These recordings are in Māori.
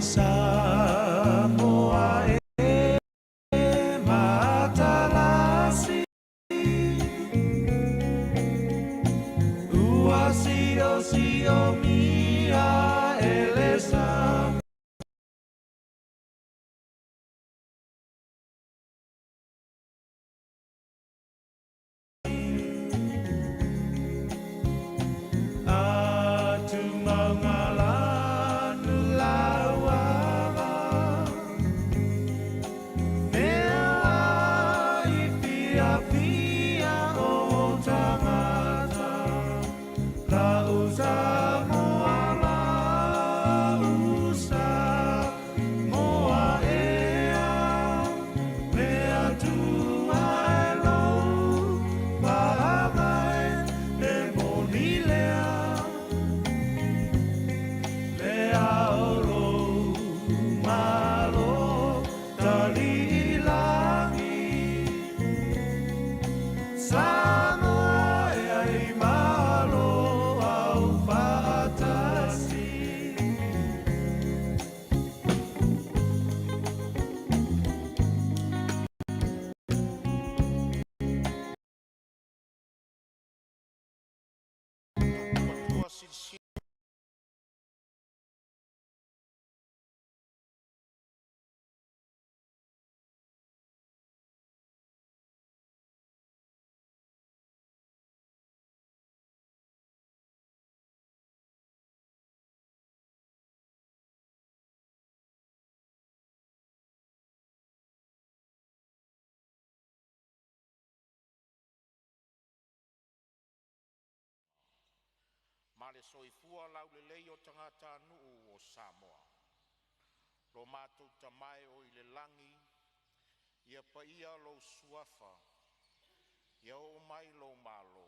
Samoa e matalasi Ua sio mia elesa Atu mangalanu lawala Mea pia o tangata La usa moa moa ea Mea tua elo Pahamai e monilea Lea oro malo talilangi Samoa e ai malo au fatasi Ma le soifua lau le lei o tangata nuu o Samoa. Lo mātou tamae o i le langi, ia pa ia lo suafa, ia o mai lo malo,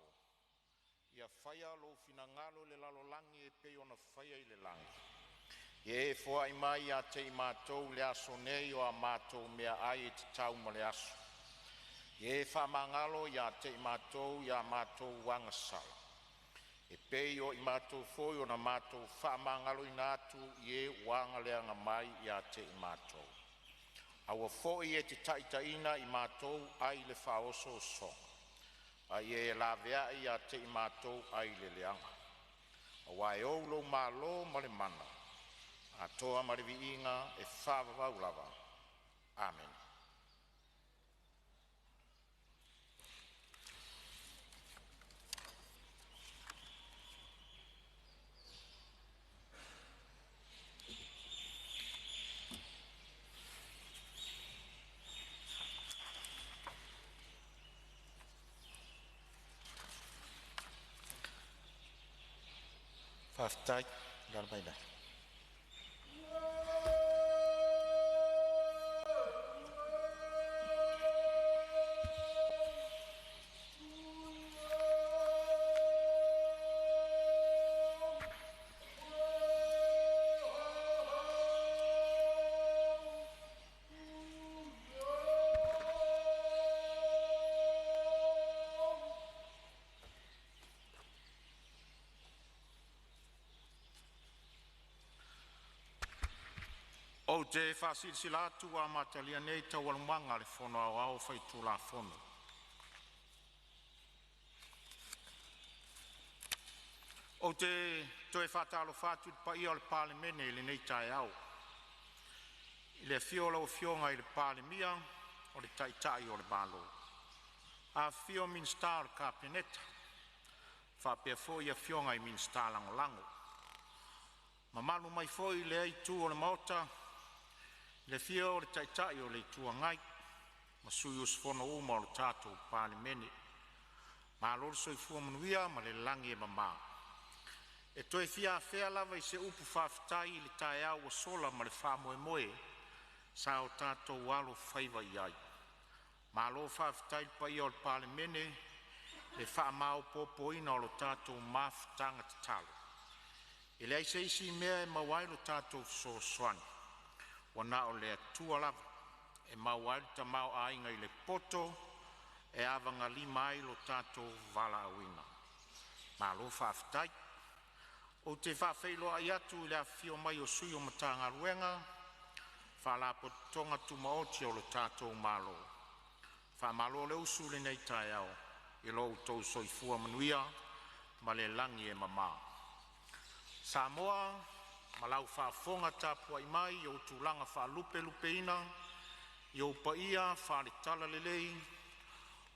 ia whaia lo finangalo le lalo langi e pei ona whaia i le langi. Ia e fua i mai a te i mātou le aso nei o a mātou mea ai e te tau ma le aso. Ia e whamangalo ia te i mātou wanga sala. E pei o i mātou foi o na mātou whaamangalo i nātu i e wanga leanga mai i a te i mātou. Aua foi e te taitaina i mātou ai le whaoso songa. A i e la vea i a te i mātou ai le leanga. Awa e oulo malo ma le mana. A toa marivi inga e whaavavau lava. Amen. Whaftai, garbaida. O te whasilsilatu a matalia nei tau alumanga le whono au au whaitu la whono. O te toe whatalo whatu pa ia o le Palemene le nei tae au. I le fiola o fionga i le Palemia o le taitai o le balo. A fio min star ka peneta. Whapea foi a fionga i min star lango lango. Ma malu mai foi le ai tu o le maota. Le fia o le taitai o le tua ngai, ma sui o sfono uma o le tātou Palemene. Ma lor soifua manuia ma le langi e mama. E toi fia fea lava i se upu whawhitai i le tae au o sola ma le whamoe moe, sa o tātou walo whaiva i ai. Ma lor whawhitai pa i o le Palemene, le whaamau popoina o le tātou mawhitanga te talo. E le aise isi mea e mawailo tātou so swani. Wana o le atua lava, e mauari ta mau ainga i le poto, e awanga lima ai lo tātou vala awina. Ma lo whawhitai, O te whawhailoa i atu i lea whio mai o sui o matanga ruenga, whalapo tonga tumaoti o le tātou malo. Whamalo le usu le nei tai au, i lo tau soifua manuia, ma le langi e mama. Samoa, malau whafonga tāpua i mai, i o tūlanga whalupe lupeina, i o paia whale tala lelei,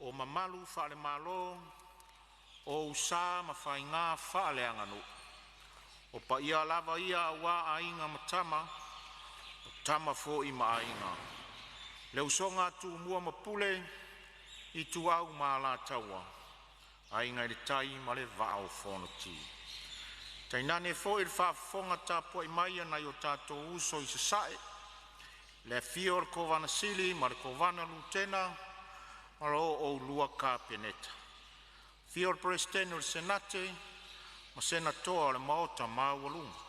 o mamalu whale malo, o usa ma whainga whale anganu. O paia lava ia awa ainga matama, o tama fo i maainga. Le usonga tu mua mapule, i tu au maa la taua. Ainga i le tai ma le vao whonoti. Tainane fo i le whafonga tāpua i mai ana i o tātou uso i se sae. Le fio o le kovana sili ma le kovana lutena, ma lo o lua ka peneta. Fio o le presidente o le senate, ma senatoa o le maota ma walunga.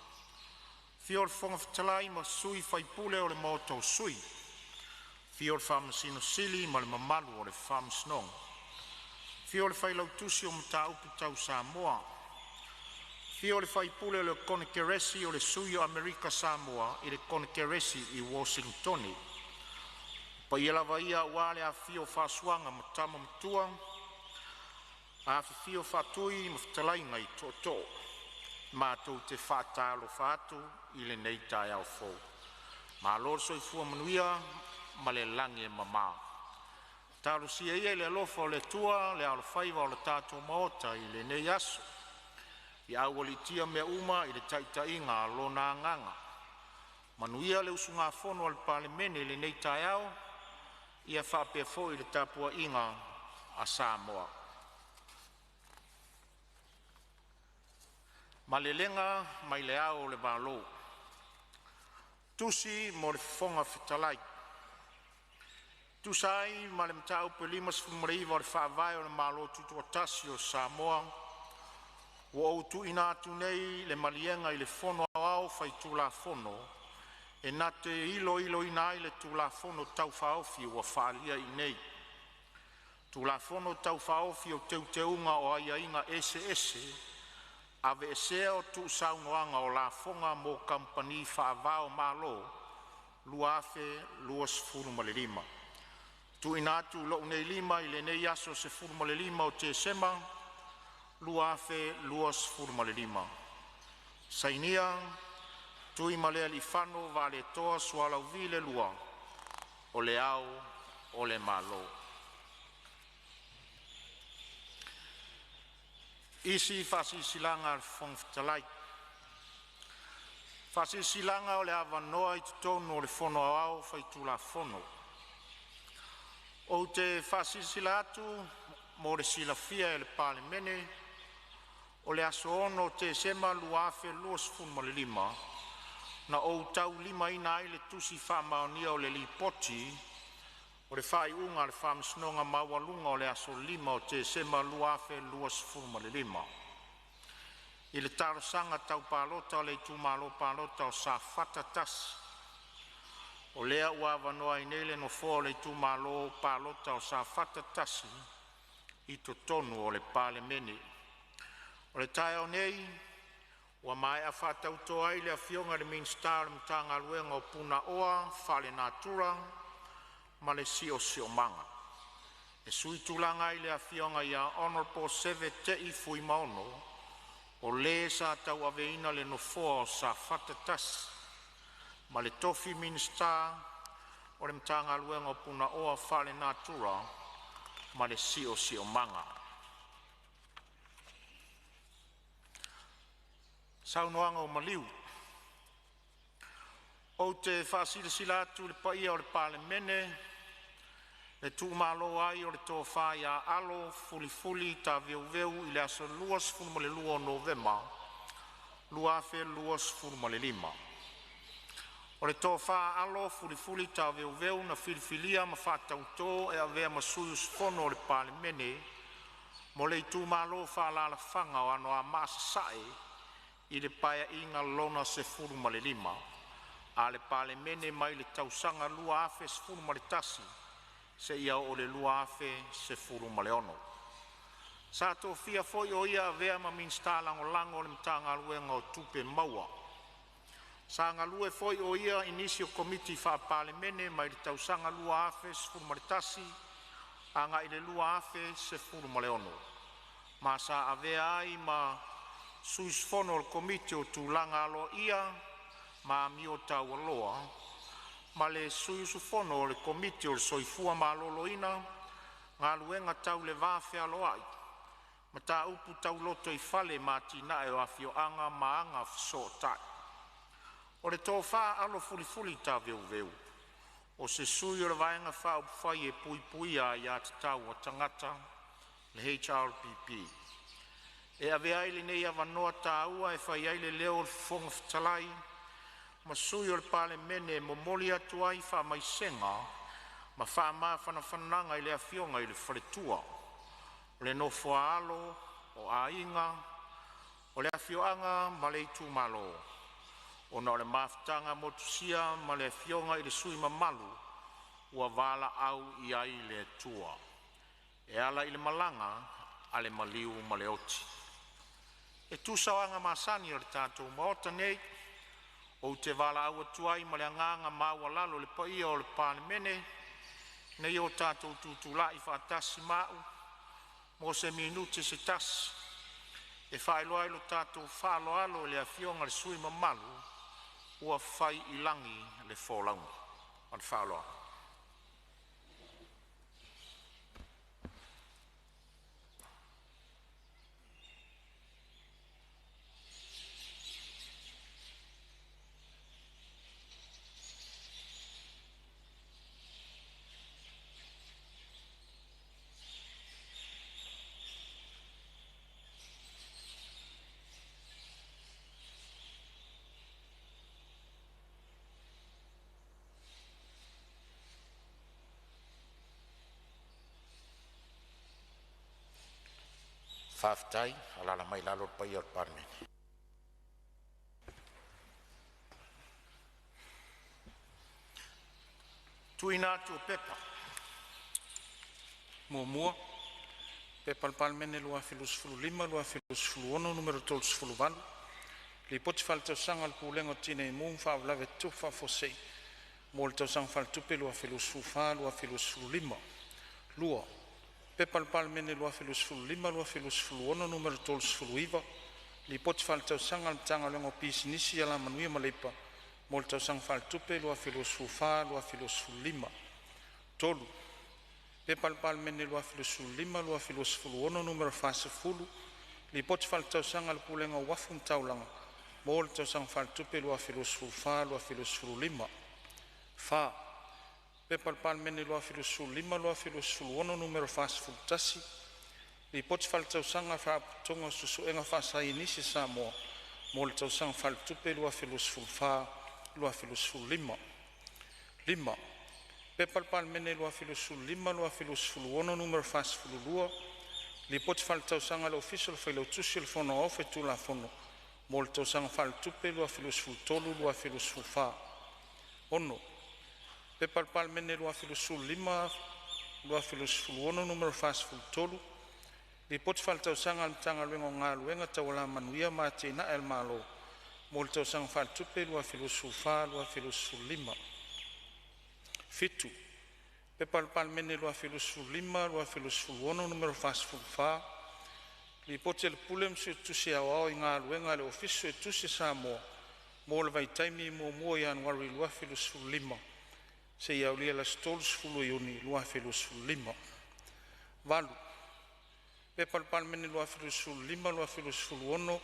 Fio o le fonga fitalai ma sui faipule o le maota o sui. Fio o le whamasino sili ma le mamalu o le whamasnong. Fio o le whailautusi o mta upu tau Samoa. Fio o le whaipule o le konekeresi o le sui o Amerika Samoa i le konekeresi i Washingtoni. Pa ia lava ia wale a fio whasuanga matama matua, a fio whatui mawhtalainga i toto, mātou te whatalo whatu i le nei tai au fō. Ma lor soifua manuia, ma le langi e mama. Taro sia ia le alofa o le tua, le alo whaiva o le tātou maota i le nei aso. I awali tia mea uma i le taitainga lona nganga. Manuia le usunga fono al Palemene le nei tai au, ia whapea fo i le tapua inga a Samoa. Ma le lenga mai le ao le valo. Tusi mo le fonga fitalai. Tusai ma le mtau pe limas fumreiva o le whaavai o le malo tutua tasi o Samoa. Wa o tu ina atu nei le malienga i le fono au fai tu la fono. E nate ilo ina i le tu la fono tau whaofi wa whaalia i nei. Tu la fono tau whaofi o teuteunga o aia inga ese. Ave esea o tu saunoanga o la fonga mo kampani whaavao malo, luafe luas furumalelima. Tu inatu lo nei lima i le nei aso se furumalelima o te sema, luafe luas furumalelima. Sainia, tu imalea li fano vale toa sualau vile lua, o le au, o le malo. Isi fasi silanga al fongfitalai. Fasi silanga o le avanoa i tutonu o le fono au fai tu la fono. O te fasi silatu mo le silafia e le Palemene, o le aso ono te sema luafe luas fun mo le lima, na o tau lima ina i le tusi whamaonia o le lipoti, o le whai unga le whamsnonga mawalunga o le aso lima o te sema luafe luas furma le lima. I le tarasanga tau palota o le tumalo palota o sa fatatas. O lea ua wanoa i nele no fo le tumalo palota o sa fatatasi i to tonu o le Palemene. O le tae o nei, ua mai a whatautoa i le awhionga le minstar mtanga luenga o puna oa, whale natura, ma le sio manga. E sui tulanga i le awhionga i a Honorable Seve te i fui maono, o le sa tau aveina le nofoa o sa whatatas, ma le tofi minister o le mtanga luenga o puna oa whale natura, ma le sio manga. Saunoanga o maliu. O te whasilasilatu le paia o le Palemene, le tūmalo ai o le tō whaia alo fuli ta veu i le aso luas funuma le lua o Novema, luafe luas funuma le lima. O le tō wha alo fuli ta veu na filifilia ma whatautō e avea masuyus fono o le Palemene, mo le tūmalo wha fanga o ano a masasae i le paia inga lona se funuma le lima. A le Palemene mai le tausanga lua afe se furu ma le tasi, se ia o le lua afe se furu ma le ono. Sa to fia foi o ia vea ma minsta lango le mtanga luenga o tupe maua. Sa ngalue foi o ia inisio komiti fa Palemene mai tausanga lua afe sefulu maritasi anga ile lua afe sefulu maleono. Ma sa avea ai ma suis fono o komiti o tulanga alo ia ma mio tau aloa. Ma le suis fono o le komiti o le soifua ma aloloina ngā luenga tau le vafe aloa ai. Ma ta upu tau loto I fale ma tina e o afio anga ma anga fiso tai. O le tō wha alo fuli ta veu. O se sui o le vaenga wha upwhai e pui a ia te tau o tangata le HRPP. E ave aile nei avanoa ta ua e whai aile leo le fonga fitalai ma sui o le Palemene e momoli atu ai wha mai senga ma wha maa whanawhananga I le afionga I le wharetua. O le nofo alo, o ainga, o le afioanga ma le itu malo. O na o le mafutanga motusia ma le afionga I le sui mamalu, ua vala au I ai le tua. E ala I le malanga, ale maliu ma le oti. E tusawanga masani o le tātou maota nei, o te vala au atuai ma le anganga maua lalo le paia o le Palemene, nei o tātou tutulai whaatasi mau, mo se minute se tas e whaeloa ilo tātou whaaloa alo le afionga le sui mamalu ua whai ilangi le wholaunga. An whaaloa. Whaftai, alala mai lalo pai o Palemene. Tuina atu o pepa. Mua, pepa le Palemene lua filusfulu lima, lua filusfulu ono, numero tolsfulu valu. Li poti fal tausanga le pulengo tine I mung fa vlave tufa fosei. Mo le tausanga fal tupe lua filusfulu fa, lua filusfulu lima. Lua, pepa le Palemene lua filusfulu lima, lua filusfulu ono, numero tolsfulu iva. Li poti fal tausanga le tanga lengo pisinisi ala manuia malepa. Mo le tausanga fal tupe lua filusfulu fa, lua filusfulu lima. Tolu. Pepa le Palemene lua filusfulu lima, lua filusfulu ono, numero fasefulu. Li poti fal tausanga le pulenga wafu mtaulanga. Mo le tausanga fal tupe lua filusfulu fa, lua filusfulu lima. Fa. Pepa le Palemene lua filusfulu lima, lua filusfulu ono, numero fasefulu tasi. Li poti fal tausanga fa tonga susuenga fa sa inisi Samoa. Mo le tausanga fal tupe lua filusfulu fa, lua filusfulu lima. Lima. Pepa le Palemene lua filusfulu lima, lua filusfulu ono, numero fasefulu lua. Li poti fal tausanga le official fa ilo tusi le fono ofe tu la fono. Mo le tausanga fal tupe lua filusfulu tolu, lua filusfulu fa. Ono. Pepa le Palemene lua filusfulu lima, lua filusfulu ono, numero fasefulu tolu. Li poti fal tausanga le mtanga luenga ngā luenga tawala manuia ma te ina el malo. Mo le tausanga fal tupe lua filusfulu fa, lua filusfulu lima. Fitu. Pepa le Palemene lua filusfulu lima, lua filusfulu ono, numero fasefulu fa. Li poti le pule msu tusi awao I ngā luenga le ofiso e tusi Samoa. Mo le vaitaimi mua Januari lua filusfulu lima. Se iau lia la stolsfulu iuni lua filusfulu lima. Valu. Pepa le Palemene lua filusfulu lima, lua filusfulu ono,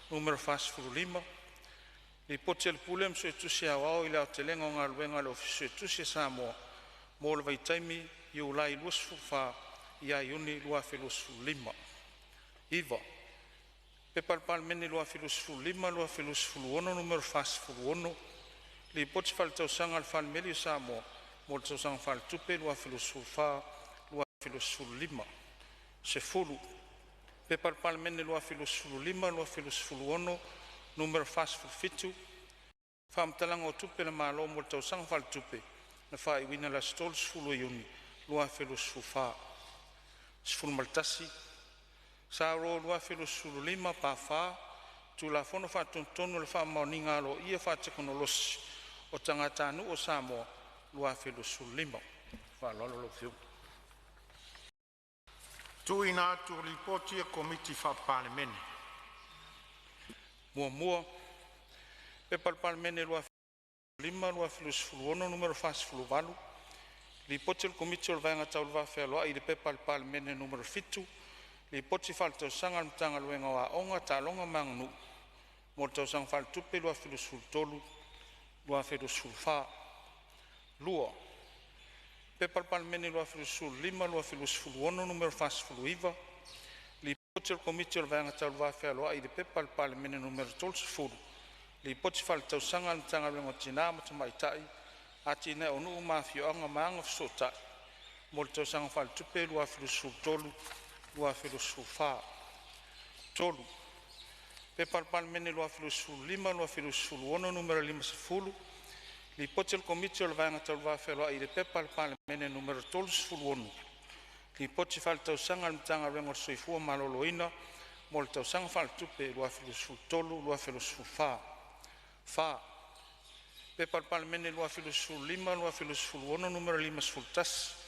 numero fasefulu lima. Li poti le pule msu e tusi awao I le telenga ngā luenga le ofiso e tusi Samoa. Mo le vaitaimi iulai luasfulu fa ia iuni lua filusfulu lima. Iva. Pepa le Palemene lua filusfulu lima, lua filusfulu ono, numero fasefulu ono. Li poti fal tausanga le Palemene Samoa. Mo le tausanga fal tupe lua filusfulu fa, lua filusfulu lima. Sefulu. Pepa le Palemene lua filusfulu lima, lua filusfulu ono, numero fasefulu fitu. Whaamtalanga o tupe le malo mo le tausanga fal tupe. Na whaiwina la stolsfulu iuni, lua filusfulu fa. Sefulu maltasi. Sa ro lua filusulu lima pa fa tu la fono fa tontonu le fa maoninga lo ia fa teknolosi o tangata anu o Samoa lua filusulu lima. Fa lolo lo fiu. Tuina tu ripoti e komiti fa Palemene. Mua pe Palemene lua lima lua filusulu ono numero fasfulu valu. Ripoti le komiti o le vaenga tau le vafealoa i le pe Palemene numero fitu. Li poti falto sanga mtanga luenga wa onga talonga mangnu mo tau sang fal tupe lua filusul tolu lua filusul fa lua pe Palemene lua filusul lima lua filusul ono numero fasfulu iva li poti komiti o vaenga tau va fealoa i pe Palemene numero tolsfulu li poti falto sanga mtanga luenga tina mo tamaitai ati ne onu mafio anga manga fsota mo tau sang fal tupe lua filusul tolu lua filusul fa tolu pe Palemene lua filusul lima lua filusul ono numero 50 li poti il komiti o le vaenga tau va fealoa i le pe Palemene numero 31 li poti faltausaga le mataga luega soifua maloloina mo le tausaga faaletupe lua filusul tolu lua filusul fa pe Palemene lua filusul lima lua filusul ono numero 53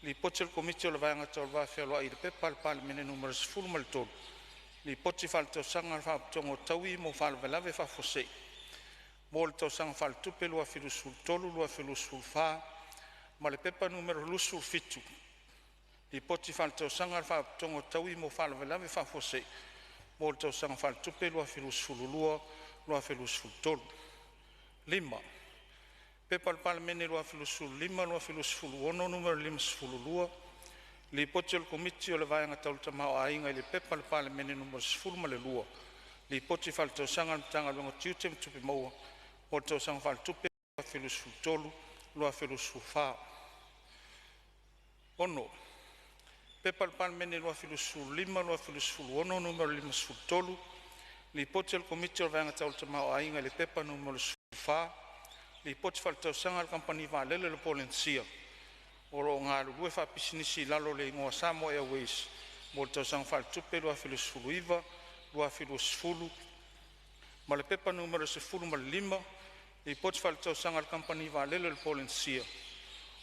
li poti il komiti o le vaenga tau va fealoa i le pe Palemene numero 10 ma le tolu li poti faletausaga le faapitoga taui mo faalavelave faafosei mo le tausaga faaletupe lua filusul tolu lua filusul fa ma le pepa numero lusul fitu li poti faletausaga le faapitoga taui mo faalavelave faafosei mo le tausaga faaletupe lua filusul lua lua filusul tolu lima pe Palemene lua filusul lima lua filusul ono numero 52 li poti o le komiti o le vaenga tau le tamaoaiga i le pe Palemene numero 10 ma le lua li poti faletausaga le mataga luega tiute ma tupe maua mo le tausaga faaletupe lua filusul tolu lua filusul fa ono pe Palemene lua filusul lima lua filusul ono numero 53 li poti o le komiti o le vaenga tau le tamaoaiga i le pepa numero 10 fa li poti faletausaga le kampani valele le Polynesia o loo galulue faapisinisi lalo le igoa Samoa Airways mo le tausaga faaletupe lua filusulu iva lua filusfulu ma le pepa numero 10 ma le 5 li poti faletausaga le kampani valele le Polynesia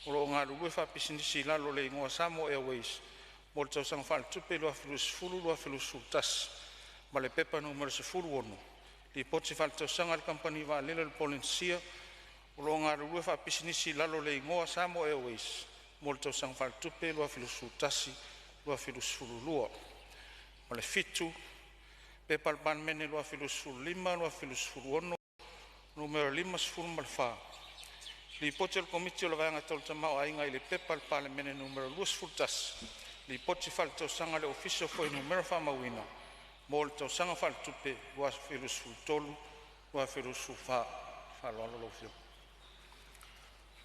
o loo galulue faapisinisi lalo le igoa Samoa Airways mo le tausaga faaletupe lua filusfulu lua filusulu tasi ma le pepa numero 11 li poti faletausaga le kampani valele le Polynesia o loo galulue faapisinisi lalo le igoa Samoa Airways mo le tausaga faaletupe lua filusulu tasi lua filusulu lua ma le fitu pe Palemene lua filusulu lima lua filusulu ono numero 50 ma le fa li poti o le komiti o le vaenga tau le tamaoaiga i le pe Palemene numero 20 li poti faletausaga le ofisio foi numero faamauina mo le tausaga faaletupe lua filusulu tolu lua filusulu fa faaloalolofio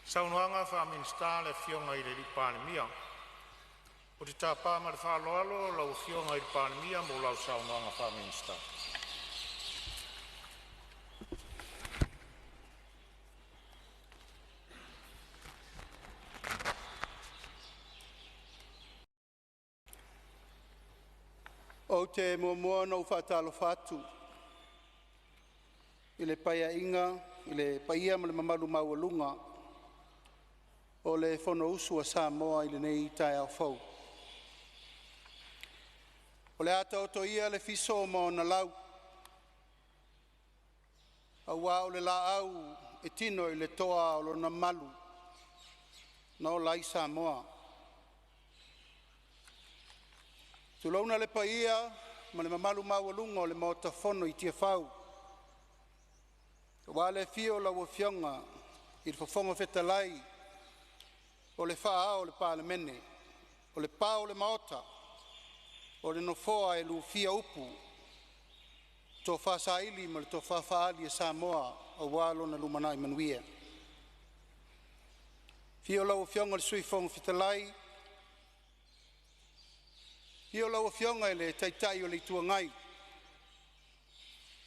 Saunoanga fa minsta le fionga i le Palemia. O te tapa ma le whaaloalo lau fionga i le Palemia mo lau saunoanga fa minsta. O te mua no whaatalo whatu. I le paia inga, i le paia ma le mamalu maualunga. O le fono usu a Samoa i le nei tai au fau. O le ata o to ia le fiso o maona lau. A wā o le la au e tino i le toa o lo na malu. Na o lai Samoa. Tulauna le paia ma le mamalu maualunga o le maota fono i tia fau. Wā le fio la wa fionga i le fafonga fetalai. O le faa o le Palemene, o le pā o le maota, o le nofoa e lufia upu, tō whasaili ma le tō whawhaali e Samoa o wālo na lumana i manuia. Fio lau fionga le sui fonga fitalai, fio lau fionga i le taitai o le tuangai,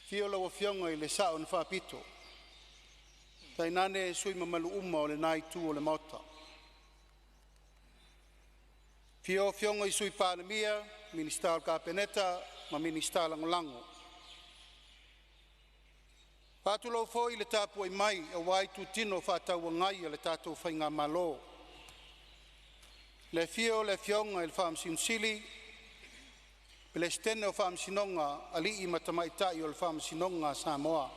fio lau fionga i le sao na whapito, tainane sui mamalu uma o le nai tu o le maota. Fio fionga i sui Palemia, minista o kapeneta, ma minista langolango. Patu lau foi le tapu ai mai, a wai tu tino whātau ngai le tātou whainga malo. Le fio, le fionga, il whaam sinsili, le stene o whaam sinonga, ali I matamaitai o le whaam sinonga Samoa.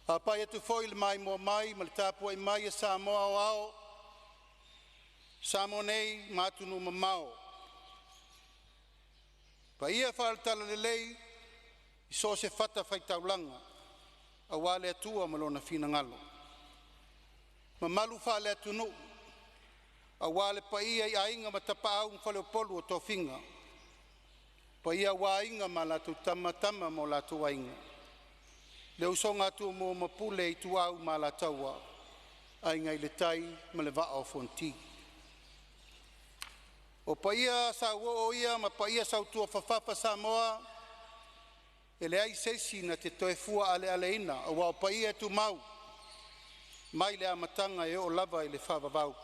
A pai atu foi le mai mo mai, ma le tapu ai mai e Samoa o ao, Samonei matunu mamao. Pa ia whaalitala le lei, so se fata fai taulanga, a wale atua malona fina ngalo. Ma malu whale atunu, a wale pa ia I ainga matapa au mwhale polu o tō finga. Pa ia wa inga ma latu tamatama mo latu wainga. Le usonga atu mo mapule I tu au ma lataua, ainga I le tai ma le vaa o fonti. O pa ia sa o ia ma pa ia sa utua fafafa Samoa, ele ai sesi na te toe fua ale aleina, a wao pa ia tu mau, mai le amatanga e o lava I le whavavau.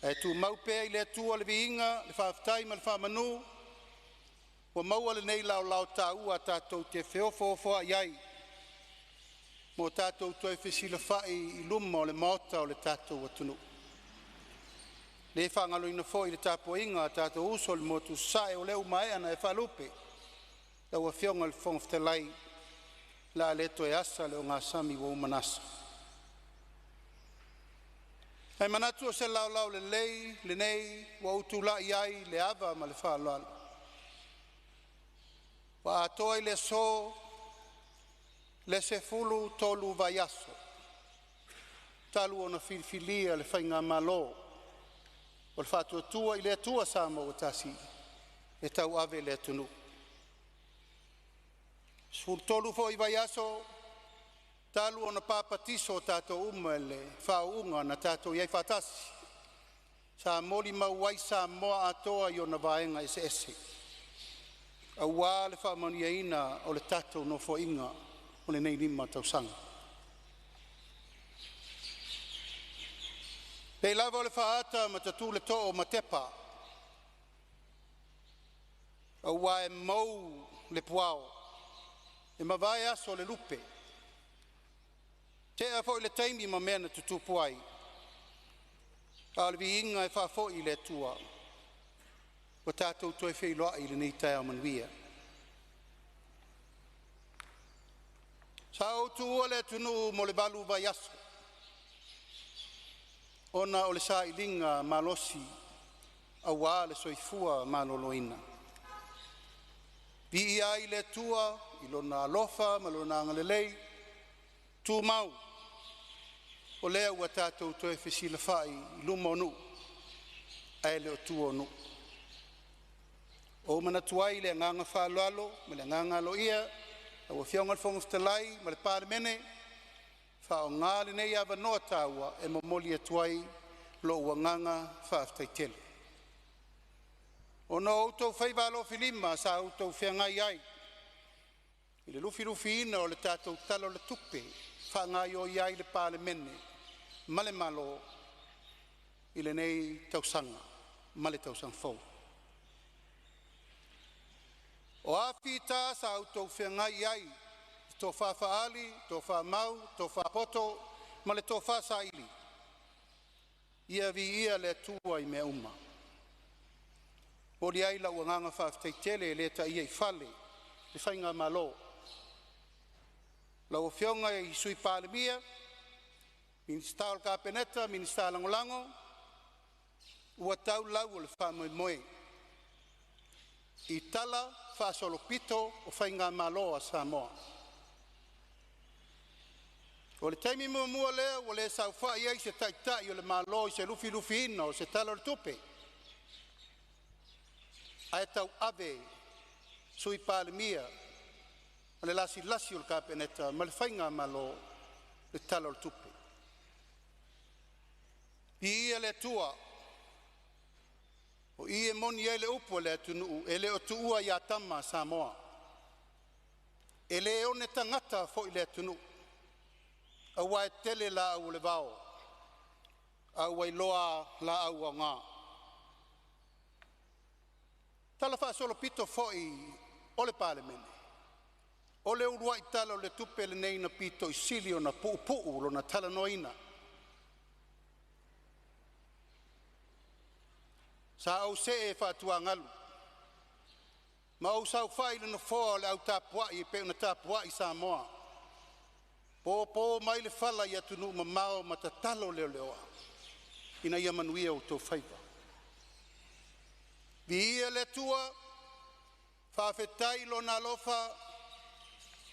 E tu mau pea I le atua le viinga, le whaftai ma le whamanu, wa mau ale nei lau tā ua tātou te whiofo iai, mo tātou toe whisila whai I luma o le maota o le tātou atunu. Le whangalo ina fo I le tāpo inga, tātou uso le motu sae o leu mai ana e whalupe, la ua fionga le whongftelai, la leto e asa leo ngā sami wa umanasa. Ai manatu o se lau le lei, le nei, wa utula iai, le ava ma le whaloala. Wa atoa I le so, le se fulu tolu vaiaso. Talu ona filfilia le whainga malo. O le whātua tua I le atua Samoa o tasi, e tau ave le atunu. Sfurtolu fo I vaiaso, talu ona papatiso tātou uma le whaunga na tātou iai whatasi. Sa moli mauai Samoa atoa I ona vaenga ese. A wā le whamania ina o le tātou no fo inga o le nei lima tausanga. Pei lava o le whaata ma tatu le to'o ma tepa. A wā e mau le puao. E mawai aso le lupe. Te a fo I le taimi ma mena tutu puai. A le vi inga e wha fo I le tua. O tātou toi whailoa I le nei tai manuia. Sa o tu ole tunu mo le balu vai aso. Ona o le sa ilinga malosi a wā le soifua maloloina. Vi ia I le tua, I lona alofa, ma lona angalelei, tu mau. O lea ua tātou toe whisila whai I luma onu, ai le o tu onu. O mana tuai le nganga whaloalo, ma le nganga lo ia, a ua whionga Fonotaga, ma le Palemene, whao ngā le nei awa noa tāua e momoli atuai lo ua nganga whaaftai tele. O no outou whaivalo filima sa outou whiangai ai. I le lufi ina o le tātou talo le tupe, whaangai o iai le Palemene, male malo I le nei tausanga, male tausang fau. O afi tā sa outou whiangai ai, tō whaafaali, tō whaamau, tō whaapoto, ma le tō whaasaili. Ia vi ia le tua I mea uma. O li ai lau nganga whaafteitele le ta ia I whale, le whainga malo. Lau whionga I sui Palemene, minista o kapeneta, minista langolango, ua tau lau o le whaamoemoe. I tala whaasolopito o whainga malo a Samoa. O le taimi mua lea, o le sau wha iai se taitai o le malo I se lufi ina o se tala o le tupe. Ae tau ave sui Palemene, o le lasi o le kapeneta, ma le whainga malo le tala o le tupe. I ia le tua, o I e moni e le upo le atunu, e le o tuua I atama Samoa. E le one tangata fo I le atunu. A wai tele la au le vao, a wai loa la au ngā. tala whaasolo pito fo'i o le Palemene. O le urua i tala o le tupe le nei na pito i sili o na pu'u lo na tala noina. Sa au se e whaatua ngalu. Ma au sau whai le no foa le au tāpuai e peo na tāpuai Samoa. Po mai le whala i atunu ma mao ma ta talo leo leoa. Ina ia manuia o tō whaiva. Vi ia le tua, whawhetai lo na lofa,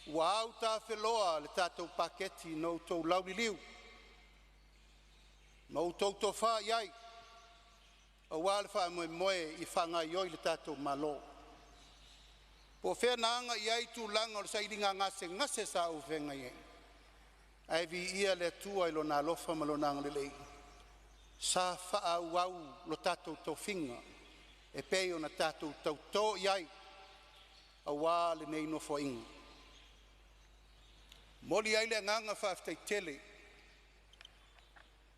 wa au tā wheloa le tātou paketi no tō lauri liu. No tō wha iai, a wale wha moe I whanga ioi le tātou malo. Po whea naanga iai tū langa o le sairinga ngase sa au whenga iei. Ai vi ia le tua I lo na lofa ma lo nanga le lei. Sa wha au lo tātou tō whinga. E peo na tātou tau tō iai a wā le nei no fo inga. Moli ai le nganga whaftai tele.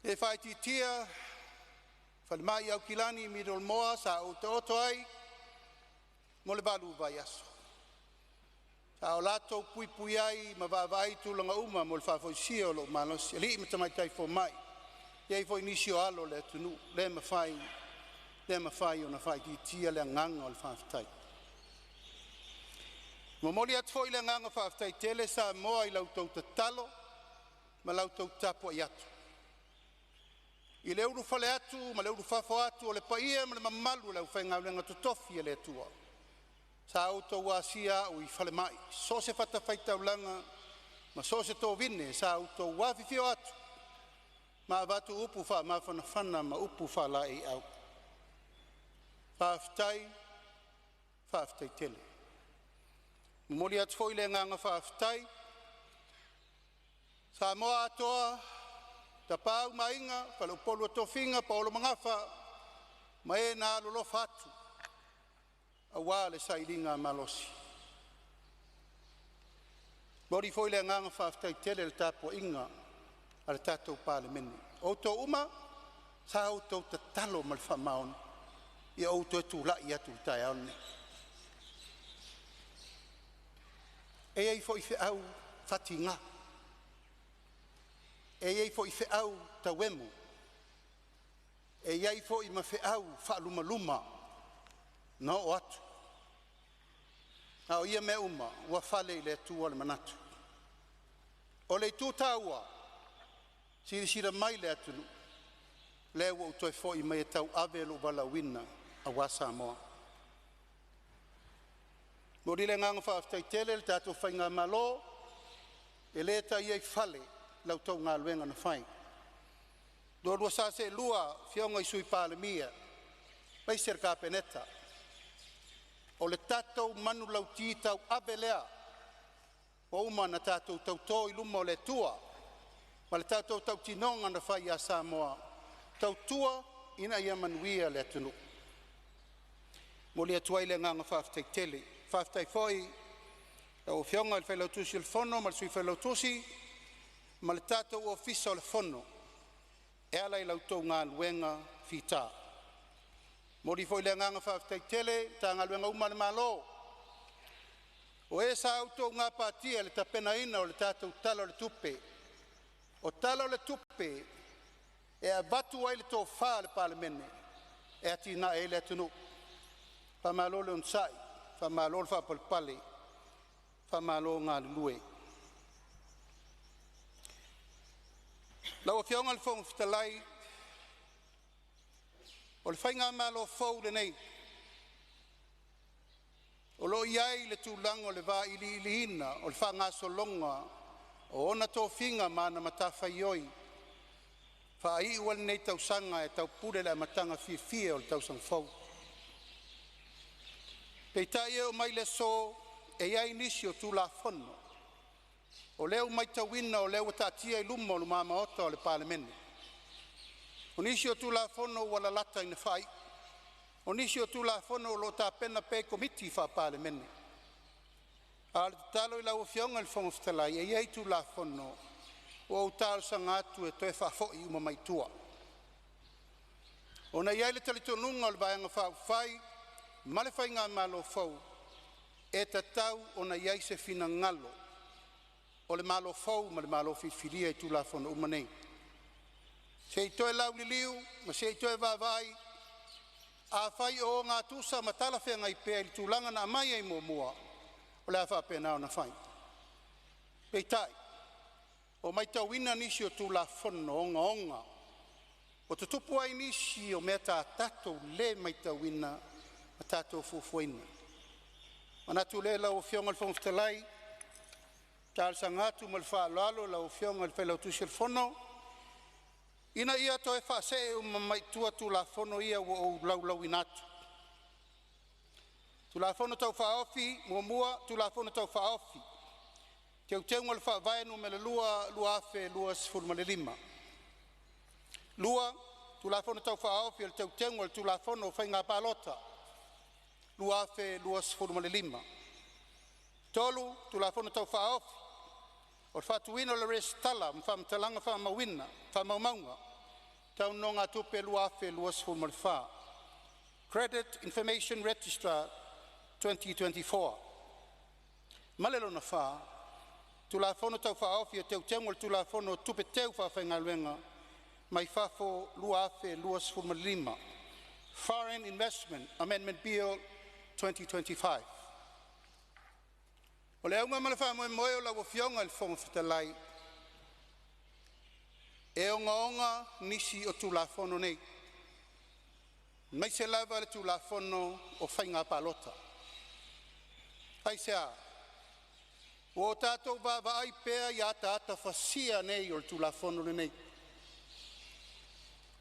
E whaiti tia, whalimai au kilani mirol moa sa o te oto ai, mo le balu vai aso. Sa o lato pui ai, ma vai tūlanga uma mo le whafoisia o lo malosi. Li ima tamaitai fo mai. Iei fo inisio alo le tunu, le mawhai o na whai ki tia le nganga o le whaftai. Momoli atu fo I le nganga whaftai tele sa moa I lautou ta talo, ma lautou tapo I atu. I le uru whale atu, ma le uru whafo atu o le paia, ma le mamalu lau whainga ulenga tutofi le atua. Sa auto wasia o I whale mai, so se whata whaita ulanga, ma so se tō vine, sa auto wawhifio atu. Ma avatu upu wha ma whana ma upu wha la I au. Whaftai tele. Mori atu fo I le nganga whaftai. Sa moa atoa, ta pau mainga, whalau polu ato whinga, paolo mangafa, ma e nā lolo whatu. A wā le sairinga malosi. Mori fo I le nganga whaftai tele le tapo inga, a le tātou Palemene. O tō uma, sa au tō ta talo mal whamaon, I au tō tu la I atu tai aone. E ei fo I fe au whatinga. E ei fo I fe au tawemu. E ei fo I ma fe au whaaluma. No o atu. Au ia me uma, ua whale I le tua le manatu. O le tū tāua, sira mai le atunu. Le ua utoi fo I mai tau ave lo wala wina a wa Samoa. Mori le nganga whaaftai tele le tātou whainga malo, e le ta iei whale lau tau ngā luenga na whain. Dorua sa se lua fionga I sui Palemene, mai ser ka peneta. O le tātou manu lau titau ave lea, o uma na tātou tau tō I luma o le tua, ma le tātou tau tinonga na whai a Samoa, tau tua ina ia manuia le atunu. Moli atuai le nganga whaaftai tele, whaaftai foi, o fionga le whailautusi le fono, ma le sui whailautusi, ma le tātou ofisa o le fono, e ala I lautou ngā luenga whita. Mori foi le nganga whaaftai tele, tā ngā luenga uma le malo. O e sa autou ngā pātia le tapena ina o le tātou talo le tupe. O talo le tupe, e a batu ai le tō whā le Palemene, e ati na e le atunu. Whamalo le unsai, whamalo le whapalpale, whamalo ngā lue. Lau a whionga le whonga whitalai, o le whainga malo fau le nei. O lo iai le tūlanga o le wā ili ina, o le whanga solonga, o ona tō whinga mana matawha ioi. Wha ai ua nei tau sanga e tau pure le matanga fia o le tau sang fau. Pei tai o mai le so e iai nisi o tūla whono. O leo mai tawina o leo tatia I luma o le mama ota o le Palemene. O nisi o tūla whono wala lata I na whai. O nisi o tūla whono o lo tā pena pe komiti wha Palemene. A le talo I lau whionga le whonga whitalai e iai tūla whono o au tālo sanga atu e toe whafoi uma mai tua. O na iai le talitonunga o le vaianga whau whai Ma le whainga malo fau, e tatau o na iai se fina ngalo, o le malo fau ma le malo whiwhiria I tulafono umanei. Se I toe lau li liu, ma se I toe vavai, a whai o ngā tusa ma talawhia ngai pēa I tūlanga na mai ei mua, o le a whapena o na whai. Pei tai, o mai tau wina nisi o tulafono onga, o te tupu ai nisi o mea tā tatou le mai tau wina, ma tātou fufuina. Mana tu le lau fionga le whangwhtalai, tāl sangatu ma le whaalalo lau fionga le whailau tusi le fono, ina ia toe whaase e mai tua tulafono ia o lau inatu. Tulafono tau whaofi, mua, tulafono tau whaofi. Te utenga le whaavaenu me le lua afe, lua sifurma le lima. Lua, tulafono tau whaofi, le te utenga le tulafono whainga palota. Lua afe, lua sifurma le lima. Tolu, tulafono tau whaofi. O whatuina le restala, mwhamtalanga whamawina, whamaumaunga, tau no ngā tupe lua afe, lua sifurma le wha. Credit Information Registrar 2024. Malelo na wha, tulafono tau whaofi e teu tengo le tulafono tupe teu whawhainga luenga, mai whafo lua afe, lua sifurma le lima. Foreign Investment Amendment Bill 2025. O le aunga malafa moe o lau fionga le fonga whatalai. E onga nisi o tulafono nei. Mai se lava le tulafono o whainga palota. Ai sea, o tātou vava ai pēa I ata whasia nei o le tulafono nei.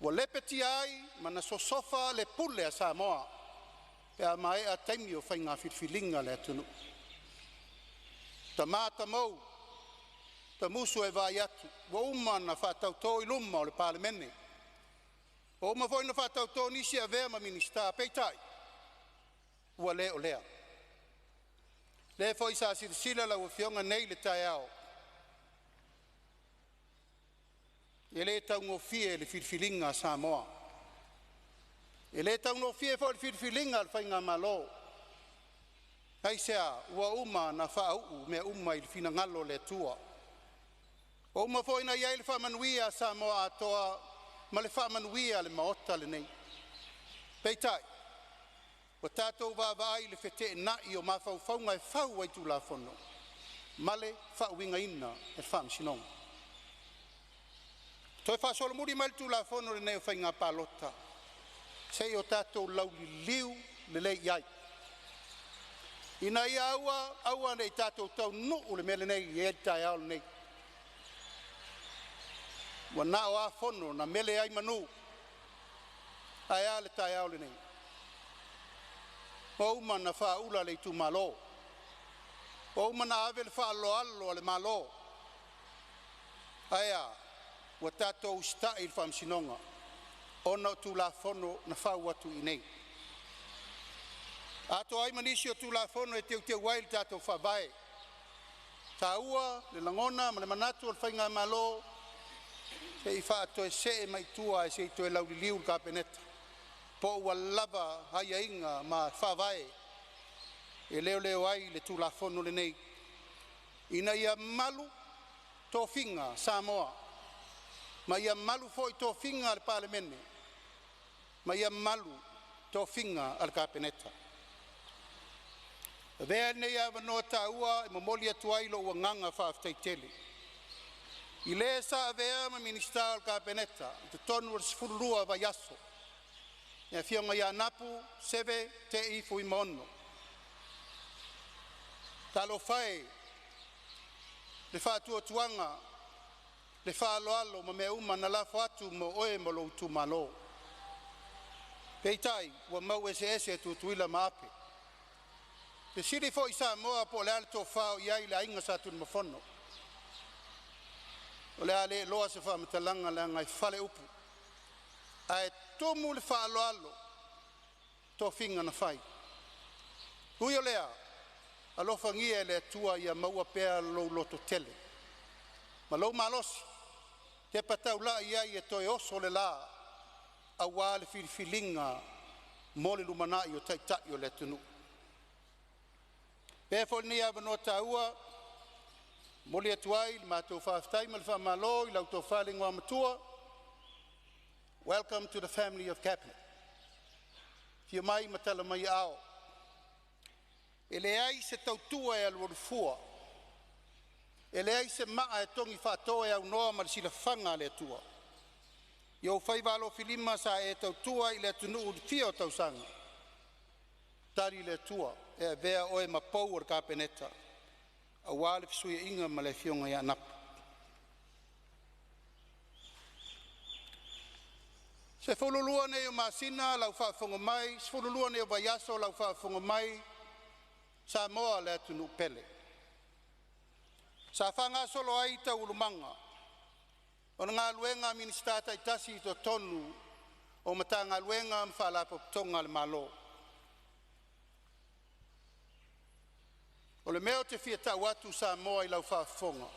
O lepeti ai, mana sosofa le pule a Samoa. Pea mai a taimi o whainga whiwhilinga le atunu. Ta mata mau, ta musu e vai atu, wa umana whatau tō I luma o le Palemene. O uma voina whatau tō nisi a vea ma minista peitai. Ua leo lea. Le foi sa sila la fionga nei le tai au. E le tau ngofie le whiwhilinga Samoa. E le tau ngofie fo le whiwhilinga al whainga malo. Hei sea, ua uma na whaau me uma I le fina ngalo le tua. O uma foina iai le whamanuia Samoa atoa, ma le whamanuia le maota le nei. Peitai, o tātou vāvai le whete nai o mawhauwhaunga e whau ai tulafono. Male whauinga ina e whamsinonga. Toi whasolo muri mai le tulafono le nei o whainga palota. Sei o tātou lauli liu le lei iai. Ina ia aua nei tātou tau nuu le mele nei e tai au nei. Wa na o a fono na mele ai manu. Ai ale tai au le nei. O uma na wha ula le tu malo. O uma na ave le wha alo le malo. Ai a, wa tātou stai il whamsinonga. Ona tu la fono na wha watu I nei. Ato ai manisi o tulafono e teu wail tātou whawai. Tā ua, le langona, ma le manatu o le whainga malo, se I whaato e se e mai tua e se I to e lauri liu ka peneta. Po ua lava haia inga ma whawai. E leo ai le tulafono le nei. Ina ia malu tō whinga Samoa. Ma ia malu foi tō whinga le Palemene. Ma ia malu tō whinga al ka peneta. Vea nei a wanoa tā ua e mamoli atu ai lo ua nganga whaaftaitele. I le sa vea ma minista al kapeneta, te tonu ar sifururua vai aso. E fionga ia napu, seve, te I fui mono. Talo fai, le whaatua tuanga, le whaaloalo ma mea uma na lafo atu mo oe mo lo tu malo. Peitai, ua mau ese tu tuila maape. Te siri fo I Samoa po le ale tō whao iai le ainga sa tunu mafono. O le ale loa se wha matalanga le ngai whale upu. A e tomu le whaaloalo tō whinga na whai. Hui o lea, alofa ngia e le atua ia maua pēa lo loto tele. Ma lo malosi, te patau la iai e toi oso le la a wā le whiwhilinga mo le lumana'i o taʻitaʻi o le atunuu. Pea foʻi nei avanoa tāua moli atu ai le matou faafetai ma le faamālō i lautou fālegoa matua. Welcome to the family of Cabinet. Fia mai ma tala mai ao. E leai se tautua e alualufua. E leai se maa e tongi whātoa e au noa ma le silafanga le atua. Iau whaivalo filima sa e tautua i le atunuu fia o tausanga. Tari le atua e vea oe ma pou ar kapeneta. A wale fisuia inga ma le fionga ia napa. Se fululua ne o masina lau whaafonga mai, se fululua ne o vaiaso lau whaafonga mai, Samoa le atunu pele. Sa whanga solo ai ta ulumanga, o ngā luenga ministata itasi to tonu, o mata ngā luenga mwhalapo tonga le malo. O le meo te fia ta watu Samoa i lau whaafonga,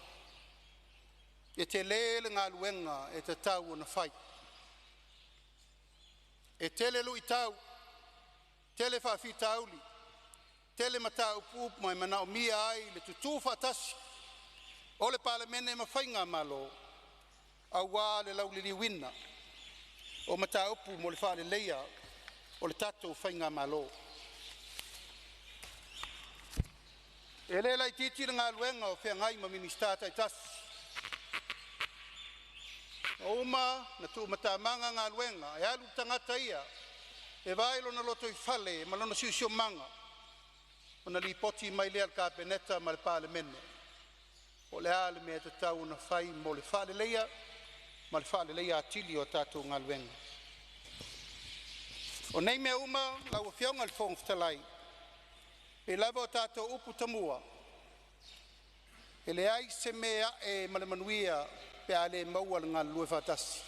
e te lele ngā luenga e te tau na whai. E tele lu i tau, tele whaafi tauli, tele mata upup mai mana o mia ai le tutu whatasi. O le Palemene ma whainga malo, au wā le lau lili wina, o mata upu mo le whaale leia, o le tatou whainga malo. E le lai titi ngā luenga o whea ngai ma ministata i tasi. O uma na tu matamanga ngā luenga, e alu tangata ia, e vailo na loto i whale, ma lono siusio manga, o na li poti mai lea kapeneta ma le Palemene. O le ale mea te tau na whai mo le whale leia, ma le whale leia atili o tātou ngā luenga. O nei mea uma, lau a whiaunga le whongwhtalai, e lava o tātou upu tamua, e le ai se mea e malemanuia, pe ale maua le ngā lue whatasi.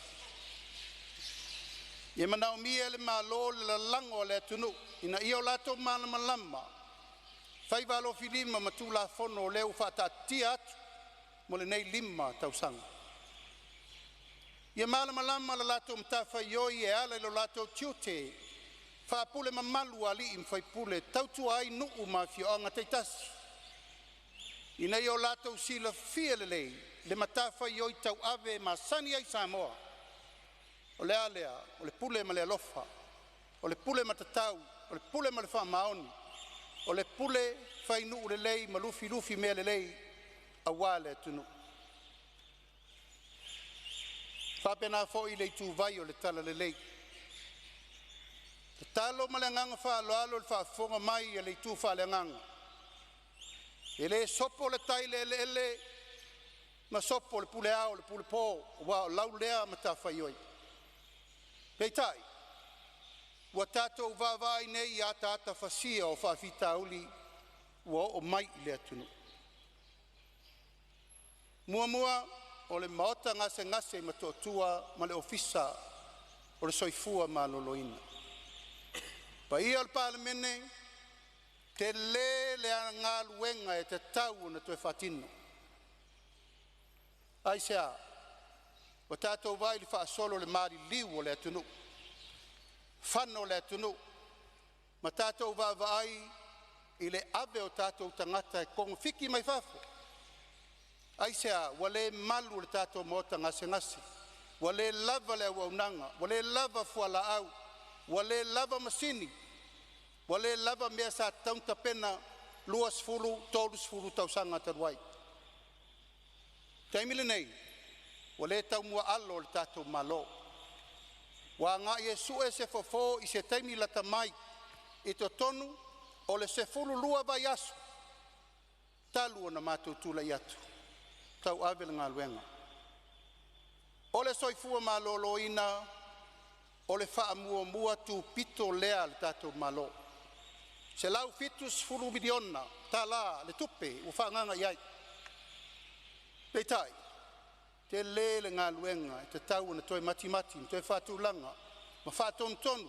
Ie manao mia le malo le lango le atunu, ina ia o lato malama lama, whaivalo filima ma tū la fono o leu whatatia atu, mo le nei lima tausanga. Ie malama lama le lato mtawha ioi e ala le lato tiute, whapule mamalu ali im whaipule, tautu ai nuu ma fionga teitasi. Ina ia o lato sila fia lelei, le matafa i oi tau ave ma sani ai Samoa. O le alea, o le pule ma le alofa, o le pule ma tatau, o le pule ma le whamaoni, o le pule whainu ure lei ma lufi lufi mea le lei a wale tunu. Whapena fo i lei tu vai o le tala le lei. Te talo ma le nganga wha alo le whaafonga mai e lei tu wha le nganga. E le sopo le tai le ele ma sopo le pule ao, le pule po, wa lau lea ma ta whaioi. Peitai, ua tātou vāvai nei a tāta whasia o whawhita uli, ua o mai le atunu. Mua o le maota ngase ma totua ma le ofisa o le soifua ma loloina. Pa ia o le Palemene, te le a ngā luenga e te tau na tue whatino. Ai sea, wa tātou vai li whaasolo le mari liu o le atunu. Whano le atunu. Ma tātou vāvai i le ave o tātou tangata e kongo whiki mai whafo. Ai sea, wa le malu le tātou mota ngase. Wa le lava le awaunanga. Wa le lava fuala au. Wa le lava masini. Wa le lava mea sa taunta pena luas fulu, tolus fulu tausanga taruai. Taimile nei, wa le tau mua alo le tātou malo. Wa ngā Iesu e se fofo i se taimi lata mai i to tonu o le se fulu lua vai asu. Talu o na mātou tula i atu. Tau avele ngā luenga. O le soifua malo loina, o le wha mua tu pito lea le tātou malo. Se lau fitus fulu miliona, tā la le tupe, u wha nganga iai. Peitai, te lele ngā luenga, te tau na toi mati, toi whātulanga, ma whātonu,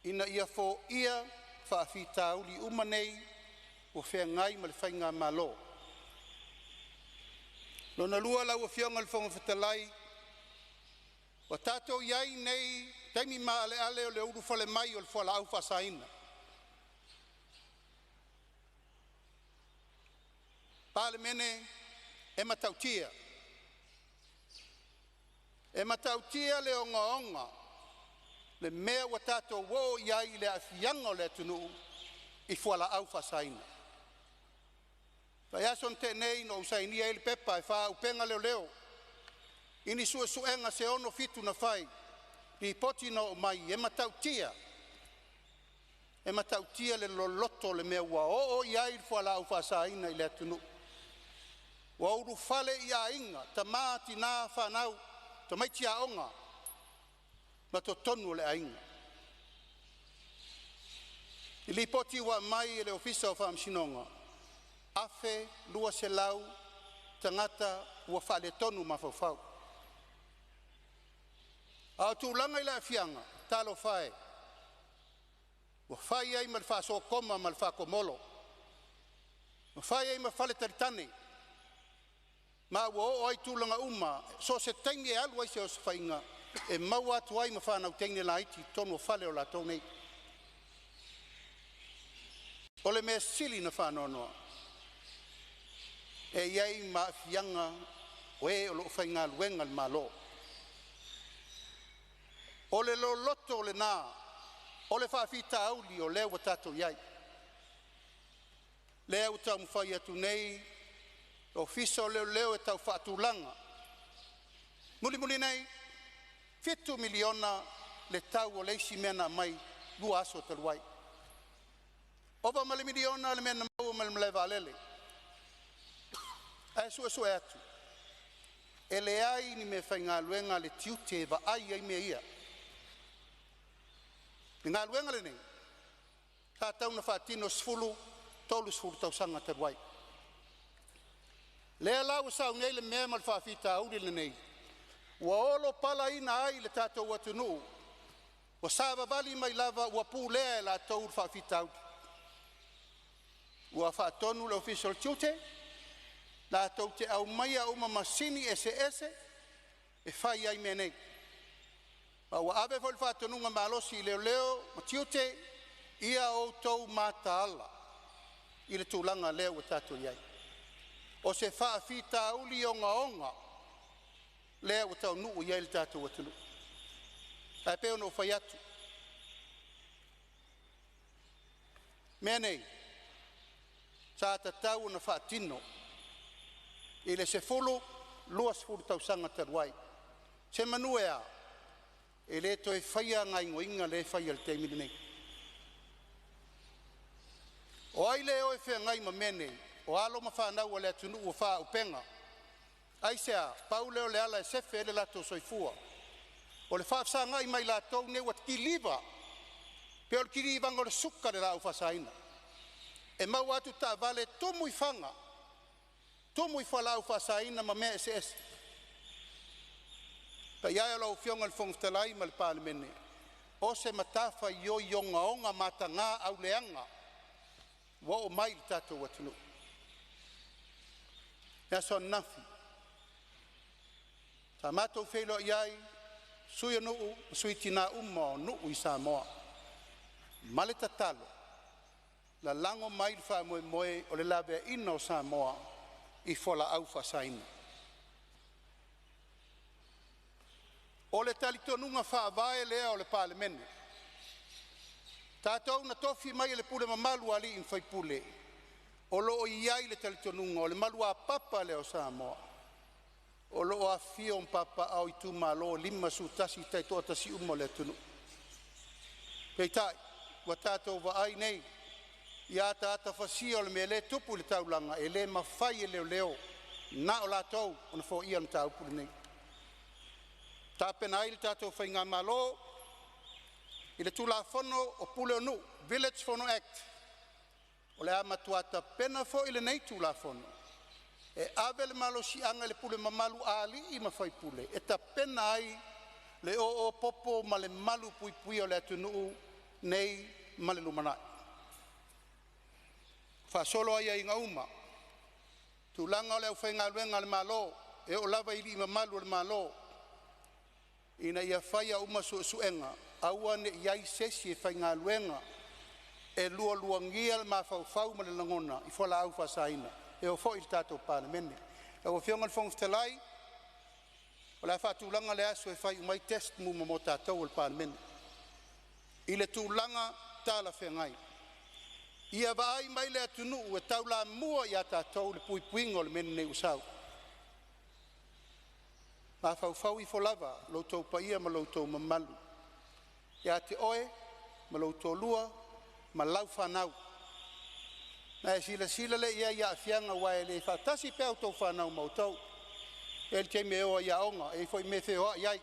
ina ia fo ia whaafita uli umanei o whea ngai ma le whainga malo. Lona lua lau a whionga le whonga whatalai, wa tātou iai nei taimi ale o le uru fale mai o le fala au fasaina. Palemene e matautia. E matautia le onga le mea wa tato wo iai le afianga o le tunu I fala au fasaina. Pai ason te nei no usainia ele pepa e wha upenga leo. Ini suenga se ono fitu na fai. Ni poti no mai e matautia. E matautia le loloto le mea ua o iai fala au fasaina I le tunu. Wa uru fale ia inga tamati na whanau to mai tia onga ma to tonu le ainga. I li poti wa mai le ofisa o whamsinonga afe lua se lau tangata ua whale tonu ma whawhau. Au tūlanga I la fianga talo whae ua whai ai ma le whaso koma ma le whakomolo ma whai ai ma whale taritane ma ua o ai tūlanga uma so se taimi e alu ai se o se whainga e maua atu ai ma whanau teine la iti tonu whale o la tau nei. O le mea sili na whanonoa e iai ma fianga o e o lo whainga luenga le malo. O le lo loto le nā o le whawhita auli o leo wa tato iai. Leo tau mwhai atu nei o fiso leo e tau whaatulanga. Muli nei, 5 miliona le tau o leisi mena mai lua aso taluai. Ova male miliona le mena mau male valele. Ai sua atu. E le ai ni me whainga luenga le tiute va ai ai mea ia. Ni ngā luenga le nei. Ka tau na whaatino sfulu, tolu sfulu tau sanga taluai. Lea lau sau nei le mea mal whawhita auri le nei. Ua olo pala ina ai le tātou atunu. Ua sāwa vali mai lava ua pū lea e la tau whawhita auri. Ua whaatonu le official tute. La tau te au maia uma masini ese e whai ai me nei. Ua ave fol whaatonunga malosi leo ma tute ia o tau mata ala. I le tūlanga leo e tātou iai. O se whaafita auli onga lea o tau nuu iai le tātou atunu. Ai peo no whai atu. Mea nei, sa tatau na whaatino, I le se fulu, luas fulu tau sanga taruai. Se manuea, e le toi whaia ngai ngoinga le whaia le teimini nei. O ai leo e whea ngai ma menei, o alo ma whanau o le atunu o wha upenga. Ai sea, pau leo le ala e sefe ele lato soifua. O le whaafsa ngai mai lato ne wat ki liva. Pe o le kiri iwanga le suka le lau whasaina. E mau atu ta vale tumu I whanga. Tumu I whalau whasaina ma mea ese. Pa iai alo fionga le whongtalai ma le Palemene. O se matafa yo yonga onga mata ngā au leanga. Wa o mai tato watunu. Ia so nafi. Ta matou whelo iai, sui nuu, sui tina umo nuu I Samoa. Male tatalo, la lango mai wha moe o le lawe ina o Samoa I fola au whasaina. O le talitonunga wha vae lea o le Palemene. Tātou na tofi mai le pule mamalu ali in whai pule. O loo iai le talitonunga o le malua papa le o Samoa. O loo a fion papa au I tu malo lima su tasi tai toa tasi umo le tunu. Pei tai, wa tātou wa ai nei. Ia tāta whasia o le me le tupu le taulanga e le mawhai e leo. Na o lātou o na fo ia na tāupule nei. Tāpena ai le tātou whai ngā malo. I le tula fono o pule onu, Village Fono Act. O le amatuata pena fo I le nei tula fono. E ave le malo si anga le pule mamalu ali I mawhai pule. E ta pena ai le o popo ma le malu pui pui o le atunu nei ma le lumanai. Fa solo ai ngā uma. Tulanga o le au whainga luenga le malo. E o lava ili I mamalu le malo. Ina ia whaia uma suenga. aua ne iai sesi e whaingaluenga e lua ngia le mawhau ma le langona i whala au whasaina e o fo i tātou Palemene e o whionga le whongwhtalai o la whaatulanga le aso e whai umai test mu mo tātou le Palemene i le tūlanga tāla whengai ia vai mai le atunu e tau la mua i a tātou le puipuingo le mene nei usau ma whau i wholava loutou paia ma loutou mamalu ia te oe ma loutou lua ma lau whanau na e sila le ia whianga wae le whatasi pe au tau whanau mautou e le te me oa ia onga e foi me wheo iai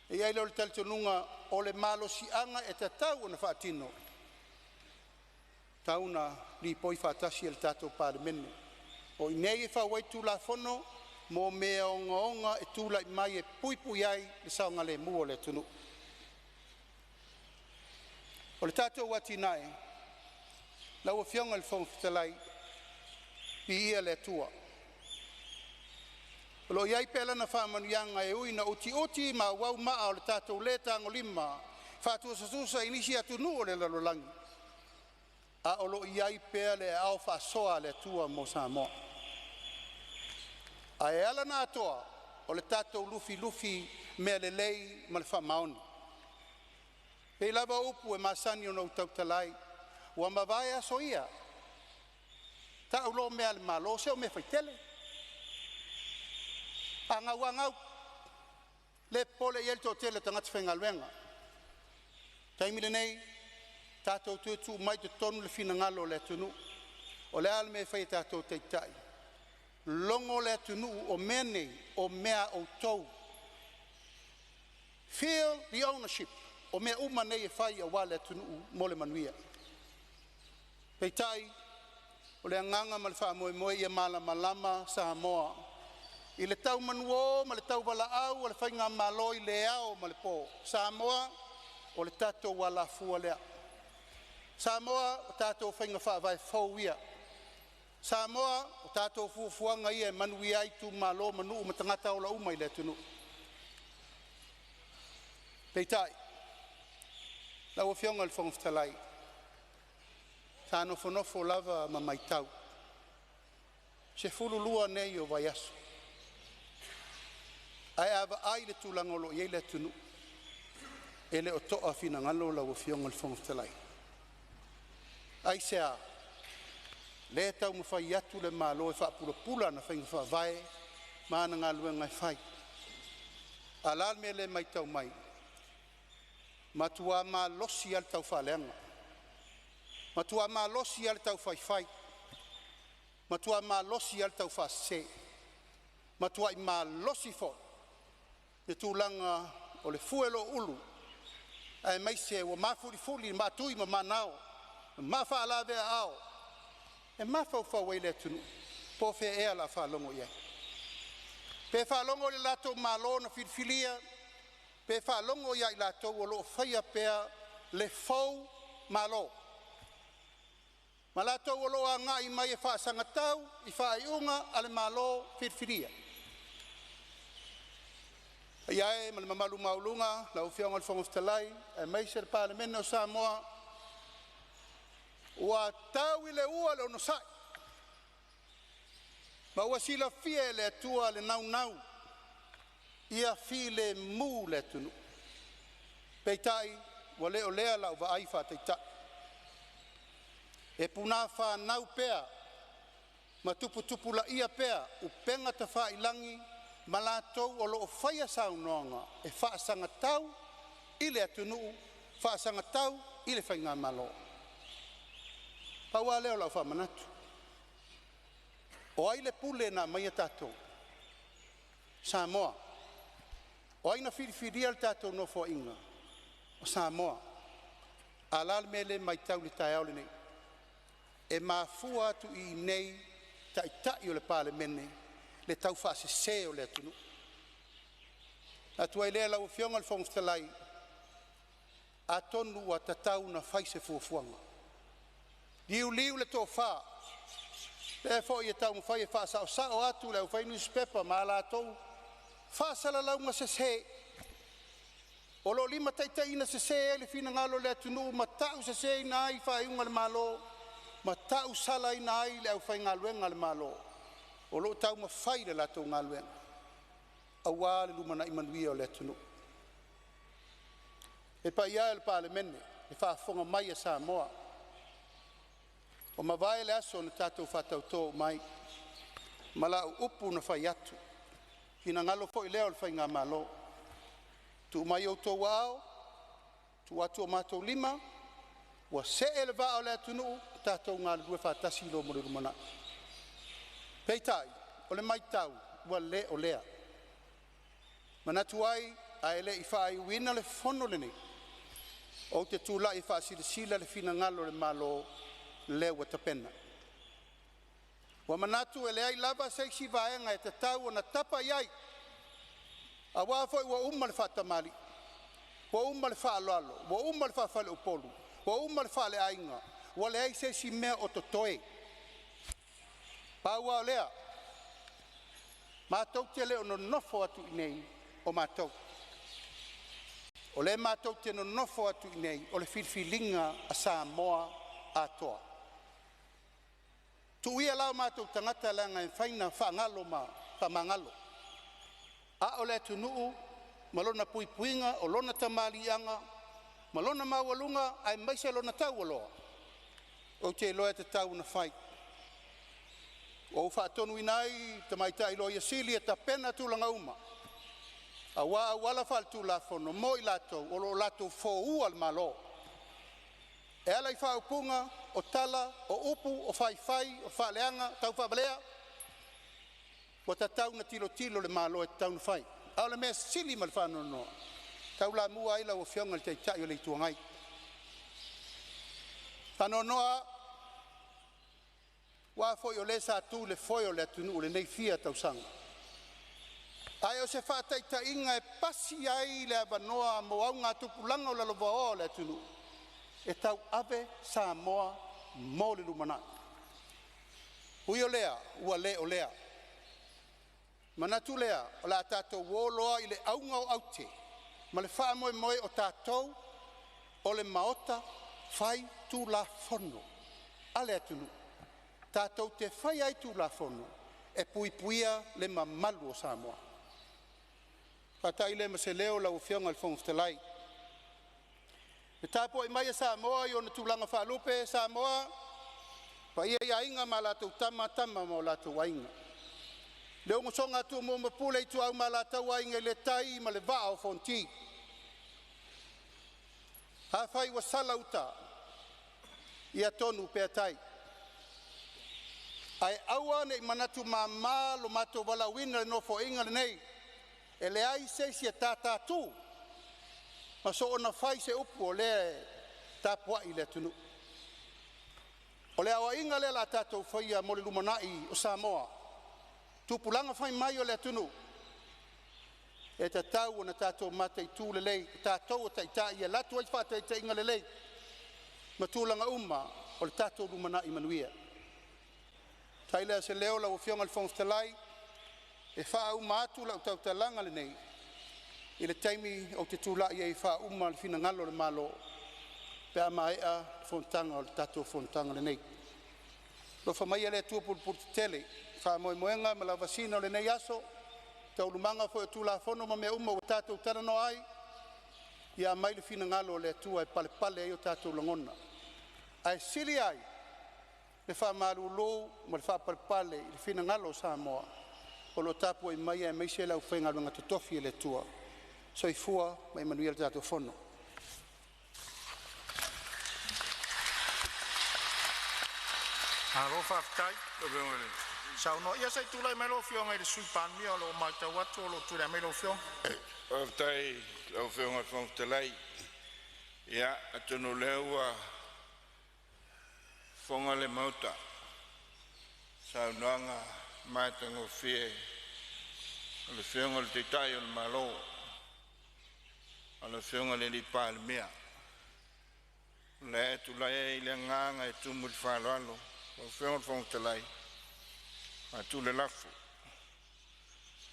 e iai leo le talitonunga o le malo si anga e tatau na whaatino tauna li poi whatasi e le tātou Palemene o i nei e whawai tūla whono mo mea onga e tūla i mai e puipui ai le saunga le mua le tunu o le tātou wati nai lau a whionga le whongwhitalai pi ia le tua o lo iai pela na whamanuianga e ui na uti ma wau maa o le tātou le tango lima whātua sasusa inisi atunu o le lalolangi a o lo iai pea le au whasoa le tua mo Samoa a e ala nā toa o le tātou lufi mea le lei ma le whamaoni pei lava upu e masani o nau tautalai ua mawai aso ia ta ulo mea le malo se o me whaitele angau le pole i elto tele tangati whengaluenga taimile nei tātou tuetu mai te tonu le finangalo le tunu o le alme whai tātou teitai longo le tunu o mene o mea o tau feel the ownership o mea uma nei e whai a wale tunu mo le manuia peitai o le anganga ma le whaamoe ia malama Samoa i le tau manuo ma le tau wala au o le whainga malo i le ao ma le po Samoa o le tatou wala fua lea Samoa o tatou whainga whaavai fau ia Samoa o tatou fuafuanga ia e manui ai tu malo manu ma tangata o la umai le tunu peitai lau a whionga le whongwhitalai sa nofo lava ma maitau se fululua nei o vai aso ai ava ai le tūlangolo i le tunu e le o toa fina ngalo lau a whionga le whongwhitalai ai sea le tau mawhai atu le malo e whaapula na whainga whaavae maana ngā luenga e whai alal me le maitau mai matua ma losi al tau whaleanga matua ma losi al tau whai matua ma losi al tau whase matua i ma losi fo e tūlanga o le fuelo ulu ai mai se wa mafuri matui ma manao ma whaalawe ao e ma whau le tunu po fe e ala whalongo ia pe whalongo le lato malo na filfilia pe whalongo ia i lato o lo whaia pea le fau malo ma lato o lo anga i mai e whaasanga tau i whaaiunga ale malo filfilia ia e ma le mamalu maulunga la uwhianga le whongwhitalai e mai se le Palemene o Samoa ua tau i le ua le ono sai ma ua sila fia le atua le nau ia fi le mu le tunu peitai ua leo lea lau va ai whateita e puna whanau pea ma tupu la ia pea upenga ta whailangi ma lātou o loo whaia saunoanga e whaasanga tau i le atunu whaasanga tau i le whainga malo paua leo lau whamanatu o ai le pule na mai tātou Samoa o ai na whiriwhiria le tātou no fo inga o Samoa alal mele mai tau le tai aole nei e mafua atu i nei tai o le Palemene le tau whaasese o le atunu atu ai lea lau whionga le whongwhitalai a tonu a tatau na whaise fuafuanga liu le tō wha le fo i tau mwhai e wha sao atu le whai newspaper ma la tau wha sala launga se O lo lima taitaina se le fina ngalo le tunu matau se nai fa unga le malo matau sala nai le au fa ngaluenga le malo o lo tau ma fai le lato ngaluenga awa le lumana imanuia o le tunu e pa ia le Palemene e fa fonga mai a Samoa o ma vai le aso na tatou fatautou mai mala upu na fai atu kina ngalo fo i leo le fai ngā malo tu mai o tō wao tu atu o mātou lima wa se ele va o le atunu tatou ngā lue whātasi lo mori rumana peitai o le mai tau wa le o lea manatu ai a ele i whaai wina le fono le nei o te tūla i whaasirisila le fina ngalo le malo le wa tapena wa manatu ele ai lava seisi vaenga e te tau o na tapa iai a wafoi wa umma le whatamari wa umma le whaaloalo wa umma le whawhale upolu wa umma le whale ainga wa le ai seisi mea o to toe paua o lea mātou te leo no nofo atu i nei o mātou o le mātou te no nofo atu i nei o le whilwhilinga a Samoa atoa tu ia lau mātou tangata langa e whaina whaangalo ma whamangalo a o le tunuu malona puipuinga o lona tamalianga malona mawalunga ai maise lona tau aloa o te loa te tau na whai o whaatonu inai tamaitai loa ia sili e ta pena tūlanga uma a wala whal tū la fono mo i latou o lo latou fō ua al malo e ala i whaupunga o tala o upu o whai o whaleanga tau whabalea o ta tau na tilo le malo e tau na whai a le mea sili ma le whanonoa tau la mua aila o whionga le teitai o le ituangai whanonoa wa foi o le sa tu le foi o le tunu le nei fia tau sanga ai o se whataita inga e pasi ai le avanoa mo au ngā tupulanga o le lova o le tunu e tau ave Samoa mo le lumana ui o lea ua le o lea manatu lea o la tātou woloa i le aunga o aute ma le wha moe o tātou o le maota whai tū la fono a le atunu tātou te whai ai tū la fono e puipuia le mamalu o Samoa Patai le se leo la ufionga al fonftelai. E tapo i mai Samoa i ona tūlanga whalupe Samoa pa ia inga ma la tau tama ma la tau wainga. Leo ngosonga tu mo mapule i tu au ma la tau wainga le tai ma le vaa o fonti. Hawhai wa salauta i atonu pe tai. Ai aua ne manatu ma lo mato wala wina no fo inga le nei. E le ai se si e tata tu. Ma so ona fai se upu o le tapua i le tunu. O le awa inga le la tatou whaia mo le lumanai o Samoa. Tupulanga whai mai o le tunu. E ta tau o na tatou mata i tū le lei. Tatou o taita i e latu ai whata i te inga le lei. Ma tūlanga uma o le tatou lumanai manuia. Tailea se leo la o fionga le fonftelai. E wha uma atu la utau talanga le nei. I le taimi o te tūla i e wha uma le fina ngalo le malo. Pe a maea fontanga o le tatou fontanga le nei. Lo wha mai le tua pulpul tele. Wha moe moenga ma la vasina o le nei aso. Tau lumanga fo e tūla fono ma mea uma o tatou tarano ai. Ia mai le fina ngalo le tua e pale pale e o tatou langona. Ai sili ai. Le wha maru lou ma le wha pale pale i le fina ngalo Samoa. O lo tapu e mai e meise lau whainga runga te tofi e le tua. So i fua mai manuia le tatou fono. Alo whaftai. Sao no ia sai tūlai mai lo fionga i le sui panmia o lo maitau atu o lo tūrea mai lo fionga. Whaftai lau fionga whaftalai. Ia atunu leua fonga le mauta. Sao noanga mai tango fie le fionga le teitai o le malo le fionga le li Palemene le tu lai i le nganga e tumu le whaloalo o fionga le fontalai a tu le lafu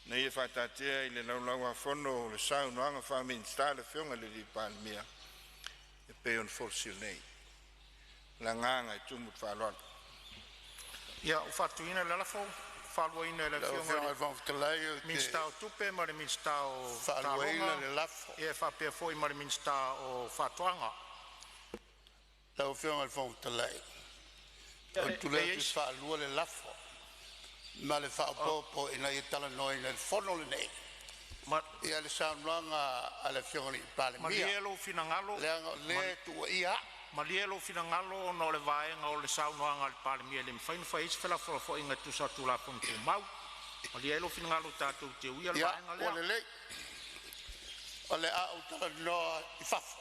Nei e whatatea I le laulaua whono le saunoanga whaminsta le whionga le li Palemene. E pe on forsil nei. La nganga I tumut whalwala. Ia, o whatuina le lafo, whaluaina le whionga le minsta o tupe, ma le minsta o taronga. Ia, whapea foi ma le minsta o whatuanga. Lau whionga le whautalai. O tule tu whalua le lafo. Ma le whaopopo ina I tala noi le whono le nei. Ia le saunoanga a le whionga le Palemene. Ma lielo finangalo. Le tua ia. Ma lielo finangalo no le vaenga o le saunoanga le Palemene le mwhainu whaisi whela whora inga tusa tula puntu mau. Ma lielo finangalo tātou te uia le vaenga lea. Ia, o le lei. O le au tala noa I whafo.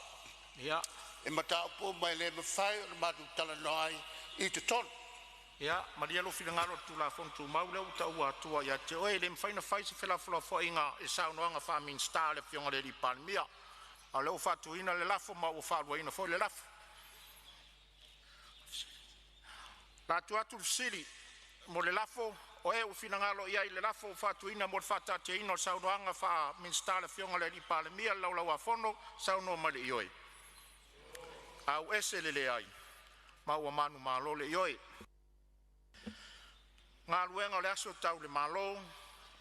Ia. E mataupo mai le mawhai o le matu tala noa I te tonu. Ia, ma lielo finangalo tula puntu mau leo ua atua ia te oe le mwhaina whaisi whela whora inga e saunoanga whamin star le whionga le Palemene. A leo whatuina le lafo ma ua whaluaina fo le lafo. La tuatu sili mo le lafo o e ufinangalo ia I le lafo fatuina mo fatataina o saunoanga fa minstale fionga le Palemene laulaua fono sauno ma le ioi. Au ese le ai. Ma ua manu malo le ioi. Ngā luenga o le aso tau le malo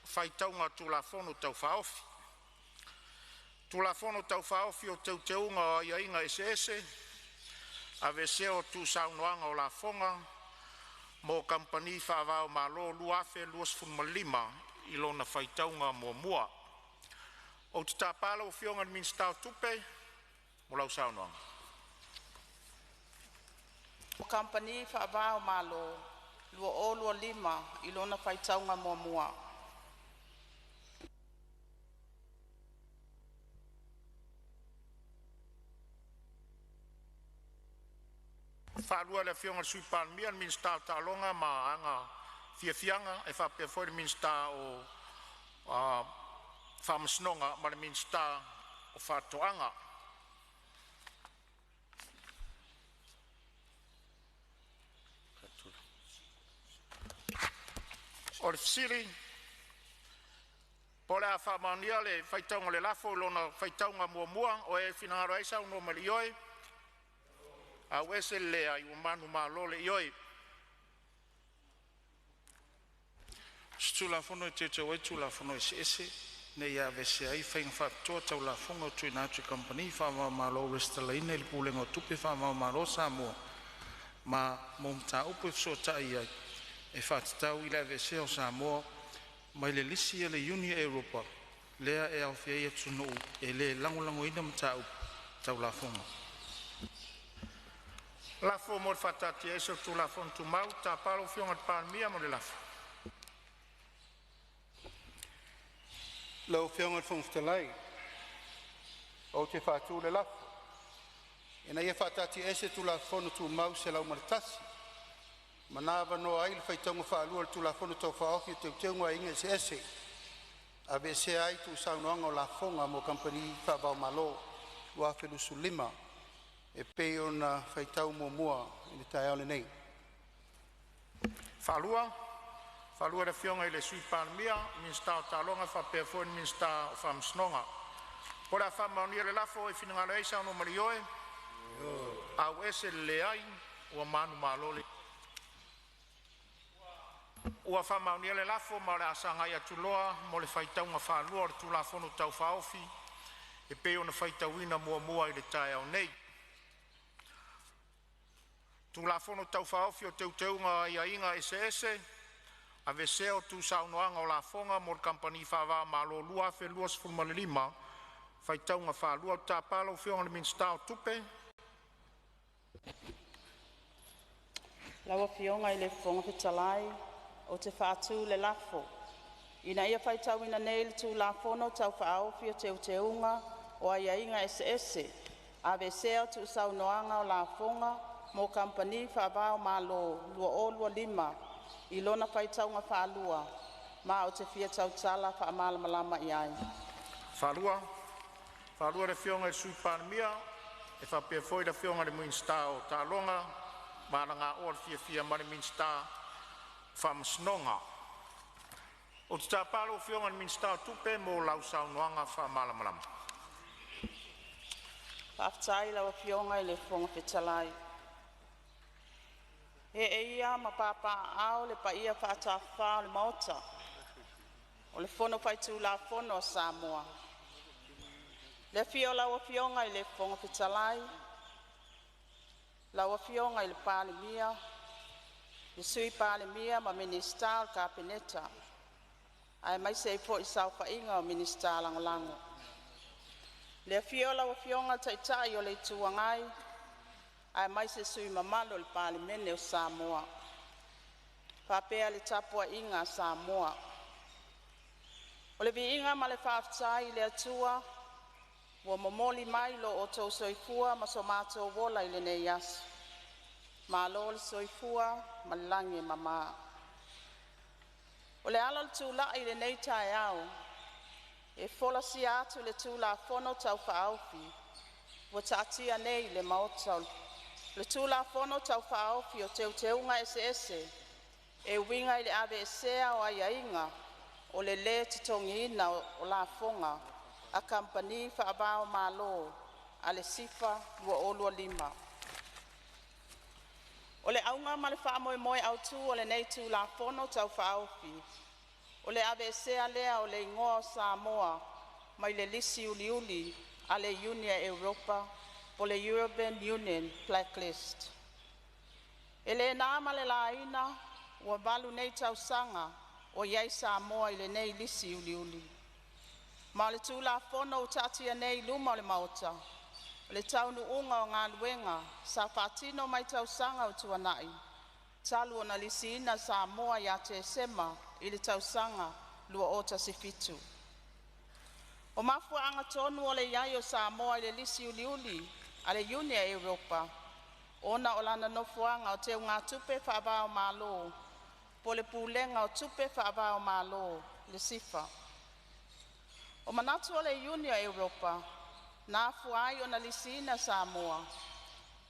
faitaunga tula fono tau faofi. Tula fono tau faofi o tau teunga o ia inga ese ave seo tu saunoanga o la fonga mo kampani whaavao malo luafe luas funmalima I lona whaitaunga mua. O te tāpala o whionga min stau tupe mo lau saunoanga. O kampani whaavao malo lua o lua lima I lona whaitaunga mua. Whalua le whionga sui Palemene min stau talonga ma anga fiafianga e whapea foi min stau o whamasnonga ma le min stau o whatoanga. O le fisiri, po le a whamania le whaitaunga le lafo lona whaitaunga mua o e finangaro aisa uno malioi. Au ese lea I umanu malo le ioi. Stula fono te te wai tula fono ese ne ia vese ai whainga whatoa tau la fonga tui nātui company whaama malo restalaina I le pūlenga o tupe whaama malo Samoa. Ma mōmta upu so tai ai e whatatau I le vese o Samoa mai le lisi e le Uni Europa lea e au whia tunu e le langolango ina mta upu tau la fonga. Lafo mo fatati e so tu lafo tu mau ta palo fiona Palemene mo le lafo. Lau whionga whungstalai. O te whātū le lafo. E na ia whātati ese tu la whono tu mau se lau maritasi. Manawa no ai le whaitonga whaalua tu la whono tau whaofi te teunga inga ese. Ave se ai tu saunoanga o la whonga mo kampani whabao malo lua whelusu lima. E pei ona whaitau mua I le tai aole nei. Whalua le whionga I le sui Palemene min stau talonga whapea foi min stau o whamsnonga. Po la whamaunia le lafo e finangalo eisa ono marioe. Au ese le ai ua manu malo le. Ua whamaunia le lafo ma le asanga ia tuloa mo le whaitaunga whalua o le tulafono tau whaofi. E pei ona whaitauina mua I le tai au nei. Tu la fono tau whaofi o teunga ia inga ese ave seo tu saunoanga o la fonga mo kampani whawa malo lua fe luas fulmalima whaitaunga whalua o tāpala o whionga le min stau tupe. Lawa whionga I le whonga whitalai o te whaatū le lafo. Ina ia whaitauina nei le tu la fono tau whaofi o teunga o ia inga ese ave seo tu saunoanga o la fonga mo kampani whaavao malo lua o lua lima I lona whaitaunga whaalua ma o te fia tau tala whaamala malama I ai. Whalua le whionga I sui Palemene e whapea foi le whionga le muin sta o talonga ma na ngā oa fia ma le muin sta whamasnonga. O te tāparo whionga ni minsta tupe mo lau saunoanga wha malamalama. Whaftai lau whionga I le whonga whetalai. He ia ma papa au le pa ia whaatawha o le maota. O le whono whaitu la whono o Samoa. Le whio lau whionga I le whonga whetalai. Lau whionga I le Palemene. Le sui Palemene ma minista o kapeneta. Ai mai se po I sau whainga o minista langolango. Le whiola o whionga taitai o le tuangai. Ai mai se sui mamalo le Palemene o Samoa. Papea le tapua inga Samoa. O le vi inga ma le whaftai le atua. Wa momoli mai lo o tau soifua ma somato wola I le nei asu. Ma lo le soifua ma lange mama. O le ala le tūla I le nei tae au. E fola si atu le tūla fono tau whaauwhi. Wa taatia nei le maota. Le tūla fono tau whaauwhi o teunga ese. E winga I le ave esea o aiainga. O le titongi ina o la fonga. A kampani whaabao malo. A le sifa lua olua lima. O le aunga ma le whaamoe autu o le nei tūla fono tau whaauwhi. O le ave sea lea o le ingoa o Samoa, mai le lisi uliuli a le Unia Europa, po le European Union Blacklist. E le nāma le laina, ua walu nei tausanga o iai Samoa I le nei lisi uliuli. Ma le tūla fono o tatia nei luma o le maota, o le taunu unga o ngā luenga, sa whatino mai tausanga o tuanai. Talu o na lisi ina Samoa ia te sema, I le tausanga lua o tasifitu. O mafua anga tonu o le iai o Samoa I le lisi uliuli a le Unia Europa. Ona o lana nofuanga o te ngā tupe whaabao malo. Po le pūlenga o tupe whaabao malo, le sifa. O manatu o le Unia Europa, nā fuai o na lisi ina Samoa.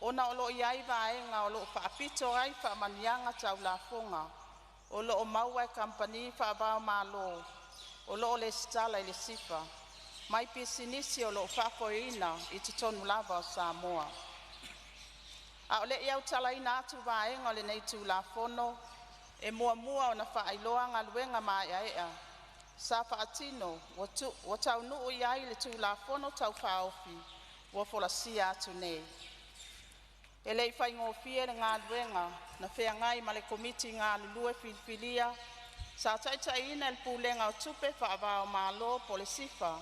Ona o lo iai vaenga o lo whaapito ai whaamanianga tau la fonga. O lo o maua e kampani whaabao malo, o lo o le stala I le sifa, mai pisinisi o lo o whapoina I te tonu lava o Samoa. A o le iau tala ina atu vaenga o le nei tū la fono, e mua o na whaailoa ngā luenga mai aea. Sa whaatino, wa tau nuu iai le tū la fono tau whaofi, wa folasia atu nei. E lei whaingo fie le ngā luenga, na whea ngai ma le komiti ngā lulue filifilia, sa taitai ina le pūlenga o tupe whaavao malo po le sifa,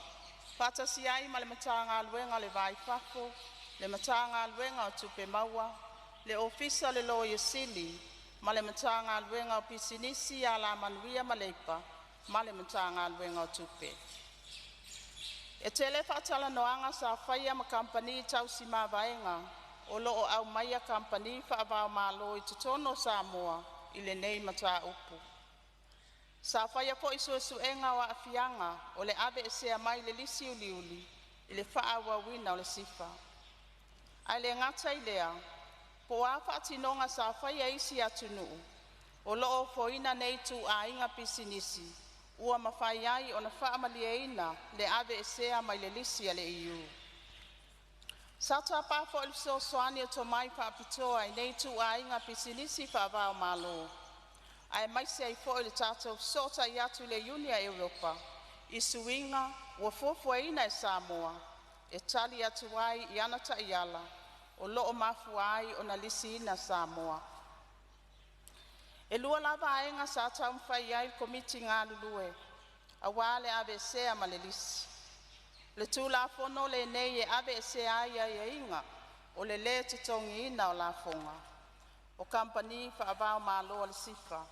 whatasi ai ma le mata ngā luenga le vai whafo, le mata ngā luenga o tupe maua, le ofisa le lo yesili, ma le mata ngā luenga o pisinisi a la manuia ma leipa, ma le mata ngā luenga o tupe. E tele whaatala noanga sa whaia ma kampani tausi ma vaenga, o lo o au maia kampani whaavao malo I te tono Samoa I le nei mata upu. Sa whaia po iso suenga o afianga o le ave e sea mai le lisi uliuli I le whaawa wina o le sifa. Ai le ngata I lea, po a whaatinonga sa whaia isi atunuu, o lo o foina nei tu a inga pisinisi, ua mawhai ai o na whaamalieina le ave e sea mai le lisi a le EU. Sa tapa fo il so soani o to mai pa pitoa I nei tu a inga pisinisi whaavao malo. Ai mai se ai fo il tato sota I atu le Unia Europa. I suinga ua fofua ina e Samoa. E tali atu ai I anata I ala. O loo mafua ai o na lisi ina Samoa. E lua lava ainga sa tau mwhai ai komiti ngā lulue. A wale ave sea ma le lisi. Le tū la fono le nei e ave se aia ia inga o le te tongi ina o la fonga. O kampani whaavao malo o le sifa.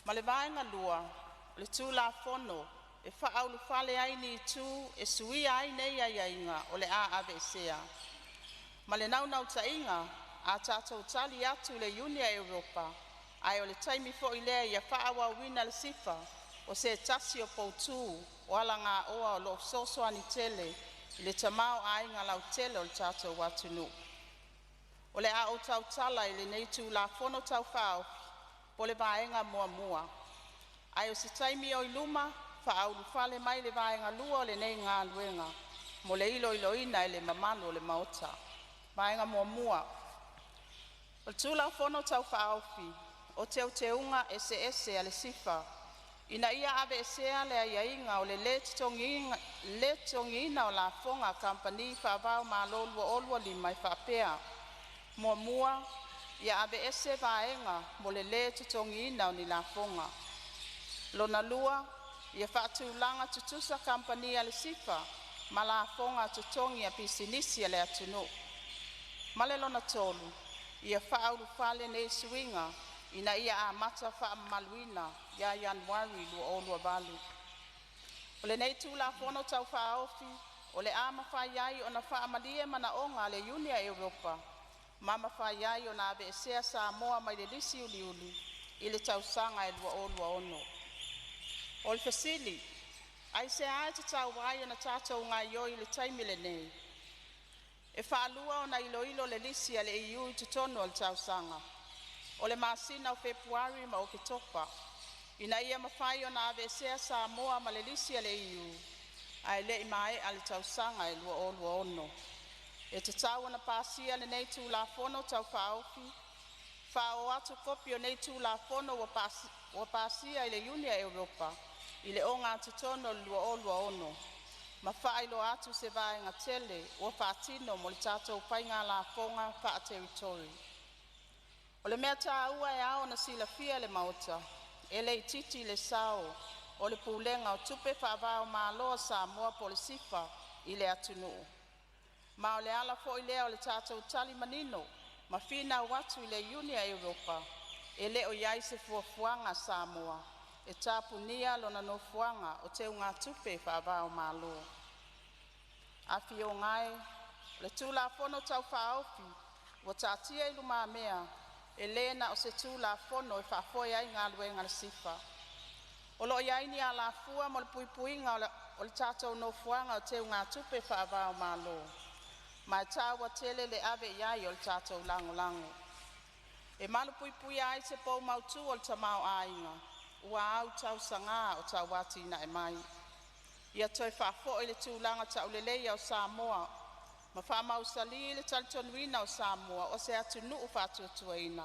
Ma le vaenga lua, le tū la fono e whaaulu whale ai ni tū e sui ai nei ia inga o le a ave sea. Ma le nau ta inga a tātou tali atu le Unia Europa ai o le taimi fo I lea ia whaawa wina le sifa o se tasi o poutu o ala ngā oa o lo sosoani tele I le tamao a inga lau tele o le tātou watunu. O le a o tau tala I le nei tū la fono tau whao po le vaenga mua. Ai o se taimi o iluma, whaauru whale mai le vaenga lua o le nei ngā luenga, mo le ilo ina e le mamano o le maota. Vaenga mua. O tūla whono tau whaofi, o te unga ese a le sifa, ina ia ave esea le aiainga o le le tongina o la fonga kampani whaavao malolua olua lima i whaapea. Mua, ia ave ese vaenga mo le tongina o ni la fonga. Lona lua, ia whaatūlanga tutusa kampani a le sifa, ma la fonga tutongi a pisinisi a le atunu. Male lona tolu, ia whaauru whale nei suinga, ina ia a mata whaamaluina, ia Januari lua olua valu. O le nei tūla whono tau whaofi, o le ama whaiai o na whaamalie mana onga le Unia Europa, mama whaiai o na ave esea Samoa mai le lisi uliuli, i le tausanga e lua olua ono. O le fasili, ai se ae te tau wai o na tātou ngā ioi le taimile nei. E whaalua o na ilo le lisi a le EU i tutono o le tausanga. O le masina o Februari ma o ke topa. Ina ia mawhai o na ave esea Samoa ma le lisi a le EU. Ai le imae a le tausanga e lua olua ono. E te tau o na pasia le nei tū la fono tau whaofi. Whao atu kopi o nei tū la fono wa pasia i le Unia Europa. I le o ngā tutono lua olua ono. Ma whailo atu se vaenga tele o whaatino mo le tātou painga la fonga wha territory. O le mea tā ua e ao na sila fia le maota, e le titi le sao, o le pūlenga o tupe whaavao māloa Samoa po le sifa i le atunu. Ma o le ala fo i lea o le tātou tali manino, ma whina watu i le Unia Europa, e le o iai se fuafuanga Samoa, e tāpunia lona no fuanga o te unga tupe whaavao māloa. A fio ngai, le tūla fono tau whaofi, wa tātia ilu mā mea, e lena o se tūla fono e whaafoe ai ngā luenga le sifa. O lo iaini a la fua mo le puipuinga o le tātou no fuanga o te unga tupe whaavao māloa. Mai tāua tele le ave iai o le tātou lango. E malu puipui ai se pou mautu o le tamau ainga, ua au tau sanga o tau wati na e mai. Ia toi whaafo i le tūlanga tau leleia o Samoa, ma whaamau sali le talitonuina o Samoa o se atu nuu whaatuatua ina,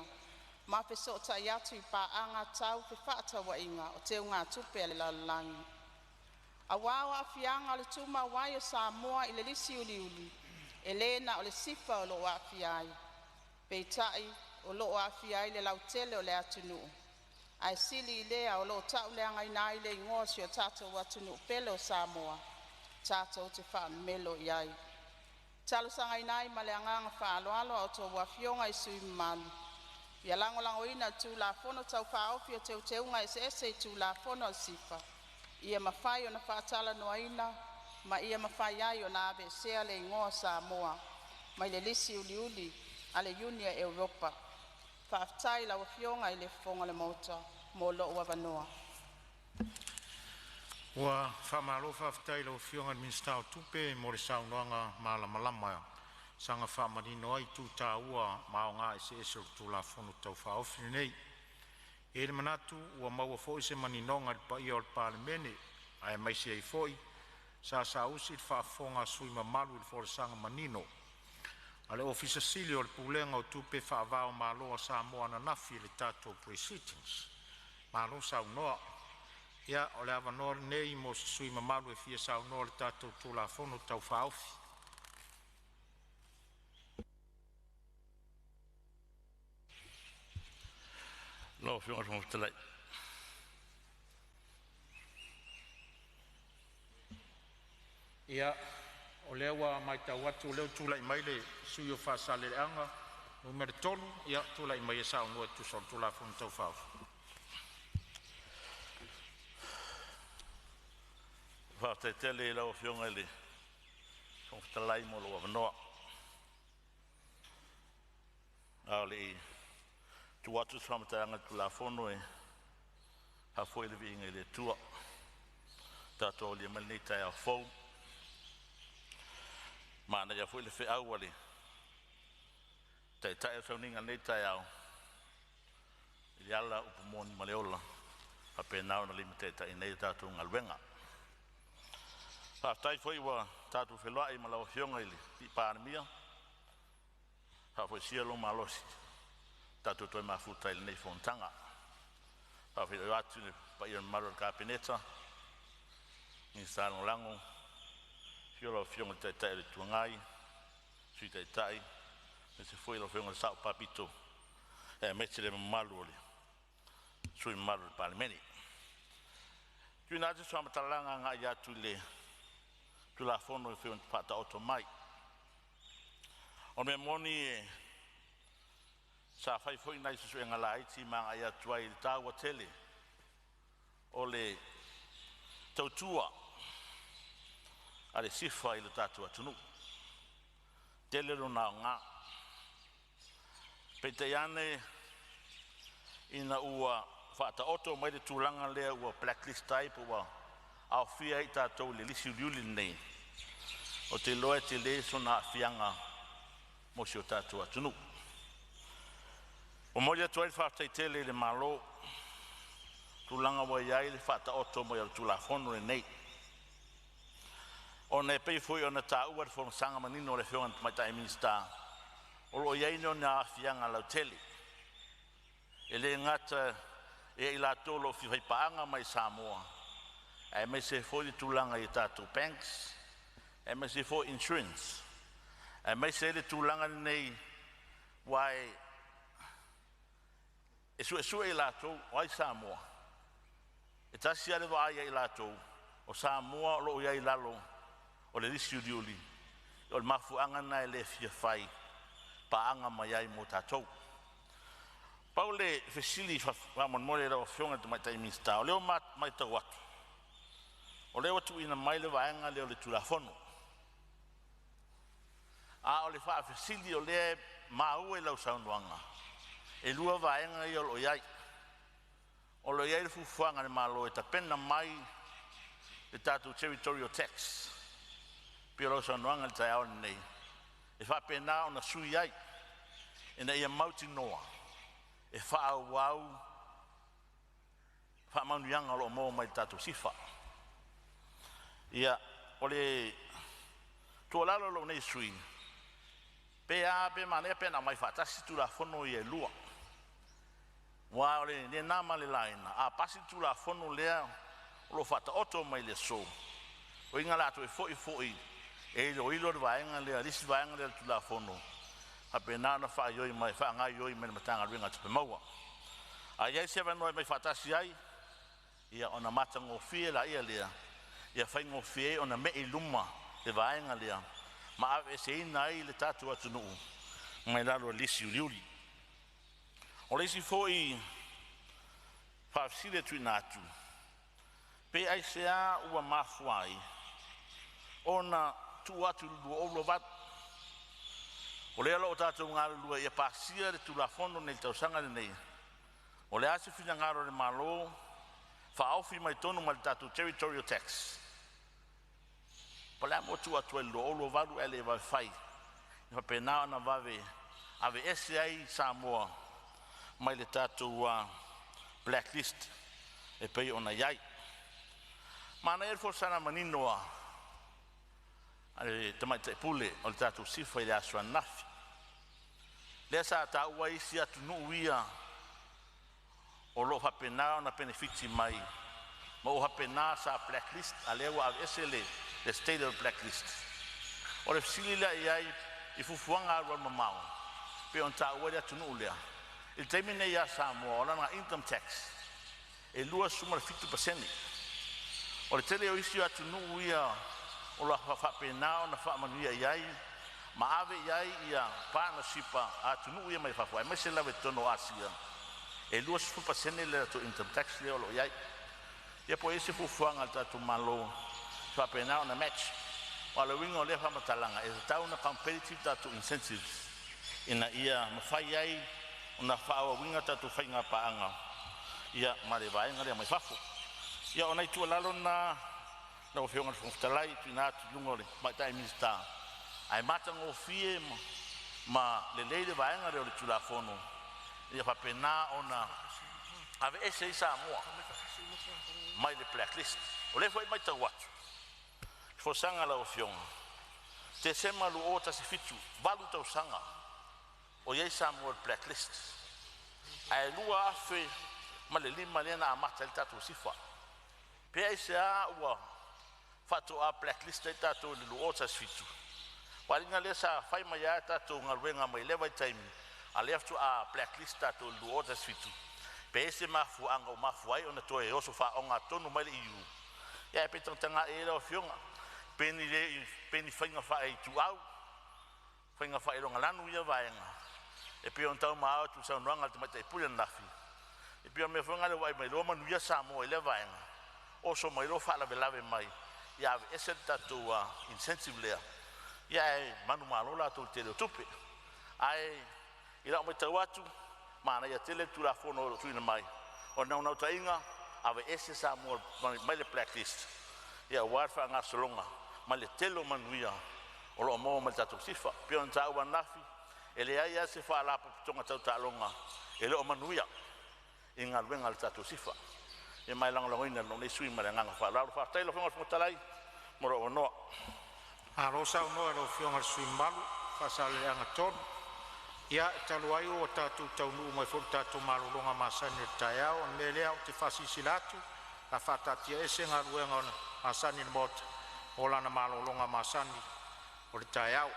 ma feso ta iatu i paanga tau fe whaatawa inga o te unga tupe le lalalangi. A wao a fianga o le tuma wai o Samoa i le lisi uliuli, e lena o le sifa o loo a fiai, peitai o loo a fiai le lautele o le atu nuu. Ai sili i lea o loo tau leanga ina i le ingosi o tātou atunu pele o Samoa, tātou te wha melo i ai. Talo sanga ina i ma le anganga wha aloalo au tō wafionga i sui malu. Ia lango ina tū la fono tau wha ofi o te unga ese i tū la fono al sifa. Ia mawhai o na whaatala noa ina, ma ia mawhai ai o na ave sea le ingoa Samoa, mai le lisi uliuli a le Unia Europa. Whaaftai la wafionga i le fonga le mauta, mo lo ua wanoa. Ua whamaro whaaftai la wafionga minsta o tupe mo le saunoanga malama sanga whamarino ai tū tā ua mao ngā ese o tū la fono tau whaofini nei. E le manatu ua maua fōi se maninonga le paia o le Palemene, ai maisi ai fōi, sa usi le whaafonga sui mamalu le fōre sanga manino. Ale ofisa sili o le pulenga o tupe whaavao māloa Samoa na nafi le tātou pre-sittings. Mālo saunoa. Ia o le avanoa nei mo sui mamalu e fia saunoa le tātou tūla fono tau whaofi. Lo fionga mo telai. Ia o lewa mai tau atu leo tūla i mai le sui o whaasale le anga numero tolu, ia tūla i mai e saunoa tu sol tūla fono tau whaofi. Whātai tele e lau fionga ele. Kong talai mo lo wanoa. Ao le i. Tu watu whamatanga tu la fono e. Hafoi le vi inga le tua. Tato li amal nei tai au fau. Mana ya foi le fe au wale. Tai au sauninga nei tai au. Ili ala upumoni maleola. Hapena ona limite ta ina tatu ngalwenga. Tai foi wa tatu felai malawa fionga ili ti Palemene. Ha foi sielo malosi. Tatu toi mafuta ili nei Fonotaga. Ha foi atu pa ia maro kapineta. Ni sano lango. Fiolo fionga tai le tuangai. Sui tai. Se foi lo fionga sa papito. Metse le malu oli. Sui malu Palemene. Tuna te so matalanga nga ya tule. Tula fono fe pata automai. O me moni sa fai foi nai so nga laiti ma ya tuai ta wa tele. Ole tautua. Ale sifa ile tatu atunu. Tele rona nga. Petayane ina ua fata oto mai de tulanga le ua blacklist type ua au fia i tātou le lisi uliuli nei o te loe te le sona fianga mo si o tātou atunu o moia tuai fata i tele le malo tulanga wa iai le fata oto mai al tulafono nei o ne pei foi o na tā ua le Fonotaga manino le whionga mai tai minsta o lo iai no na fianga lau tele ele ngata e ila tolo fi paanga mai Samoa e me se foi tulanga i tatu banks e me se foi insurance e me se le tulanga nei wai e su ila to wai Samoa e tasi ale vai ila to o Samoa lo ia ilalo o le disiudiuli o le mafuanga na le fia fai paanga mai ai mo tatou Paule fesili fa mon mole la fionga de mai minsta. O leo mai ta watu. O leo tu ina mai le vaenga leo le tulafono. A o le fa fesili o le mau e la saunwanga. E lua vaenga i o iai. O lo iai fu fuanga le malo e ta pena mai le tatu territorial tax. Pio lo saunwanga le tai aon nei. E fa pena ona sui ai. E na ia mauti noa. E wha wau wha manuianga lo mo mai tatu sifa ia ole to lalo lo nei sui pe a pe mane pe na mai fatasi tu la fono ia lua wa ole ne na male laina a pasi tu la fono lea lo fata oto mai le so o inga la to foi e lo ilo va inga le lis va inga le tu la fono apena na fa yo mai fa nga yo mai matanga ringa te maua ai se va no mai fatasi ai ia ona matango fie la ia lea ia fa ngo fie ona me iluma te va inga lea ma ave se nai le tatu atunu mai la lo lisi uliuli o lesi foi fa sile tu natu pe ai se a ua mafuai ona tu atu lo vat o le alo tatu ngalo lua ia pasia le tulafono nei tausanga nei o le ase fina ngaro le malo fa ofi mai tonu mal tatu territorial tax pala mo tu atu lo valu ele va fai fa pena na vave ave SI Samoa mai le tatu blacklist e pe ona yai mana el forsana maninoa ale tamai te pule o tatu sifa ile aswa nafi lesa ta wai sia tu no wia o lo hapena na benefiti mai mo hapena sa blacklist alewa SL the state of blacklist o le silila iai i fufuanga ro mamau pe on ta wai tu no lea il termine ya Samoa na income tax e lua suma 50% o le tele o isi atu no wia o la fa pena na fa manuia iai ma ave iai ia partnership atunu ia mai fa mai se la vetono asia e lua su pa sene le to income tax le o iai ia po ese fu fuanga tatu malo fa pena na match wala wingo le fa matalanga e ta una competitive tatu incentives ina ia ma fa iai una fa o winga tatu fainga paanga ia mare vai ngare mai fafu ia ona tu lalo na no fiona fun talai tina tu lungole mai tai minsta ai matango fie ma le leile vaenga le tulafono ia fa pena ona ave ese Samoa mai le blacklist o le foi mai tau atu fo sanga la o fionga te sema lu o ta se fitu valu tau sanga o ye Samoa blacklist ai lua afe ma le lima le na amata le tatu sifa pe ai se a ua fatu a blacklist le tatu le lu o ta se fitu walinga le sa fai mai a tatu ngaruenga mai lewa time a le aftu a blacklist tatu lu o ta se fitu pe se mafu anga o mafu ai ona toe o so fa onga tonu mai le iu ya pe tanga e lo fionga peni fainga fa ai tu au fainga fa ilo ngalanu ia vaenga e pe on tau ma tu sa nanga te mate pula nafi e pe me fonga le wai mai lo manu ia Samoa le vaenga o so mai lo fa la velave mai ya ese tatua insensitive lea ya manu malo la tu te tupe ai ila mai tau atu mana ia tele tu la fono tu ina mai o na tainga ave ese Samoa mai le blacklist ia warfa nga solonga ma le telo manuia o lo mo ma tatu sifa pe on ta wa nafi ele ai se fa la tonga tau talonga ele o manuia inga venga tatu sifa e mai lang ina no le sui ma nga fa la fa telo fo talai moro no a rosa no lo fionga sui malu fa sale anga ton ia talu ai o tatu tau nu mai fo tatu malu longa masani taiao le le te fasi silatu la fata tia ese nga ruenga masani mot ola na malolonga masani o le taiao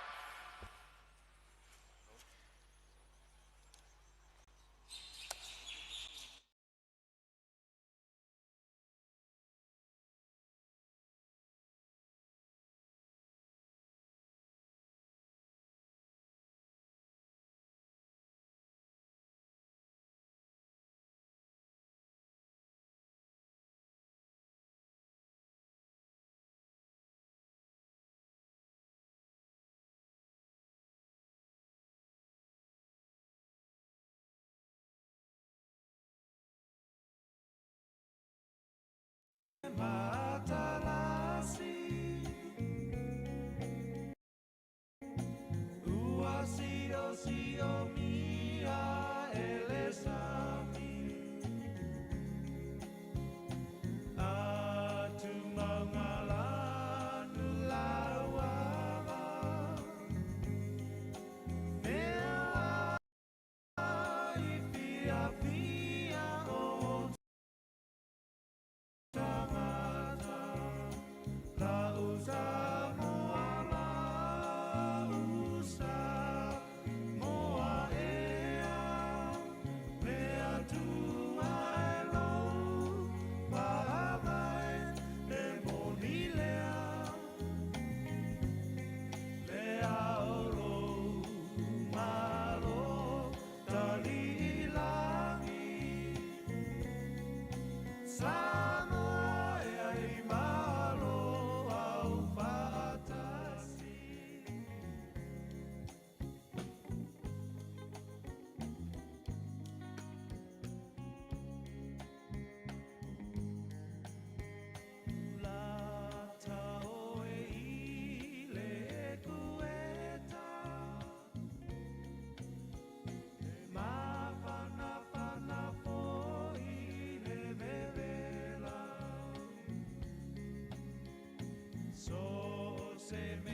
So se me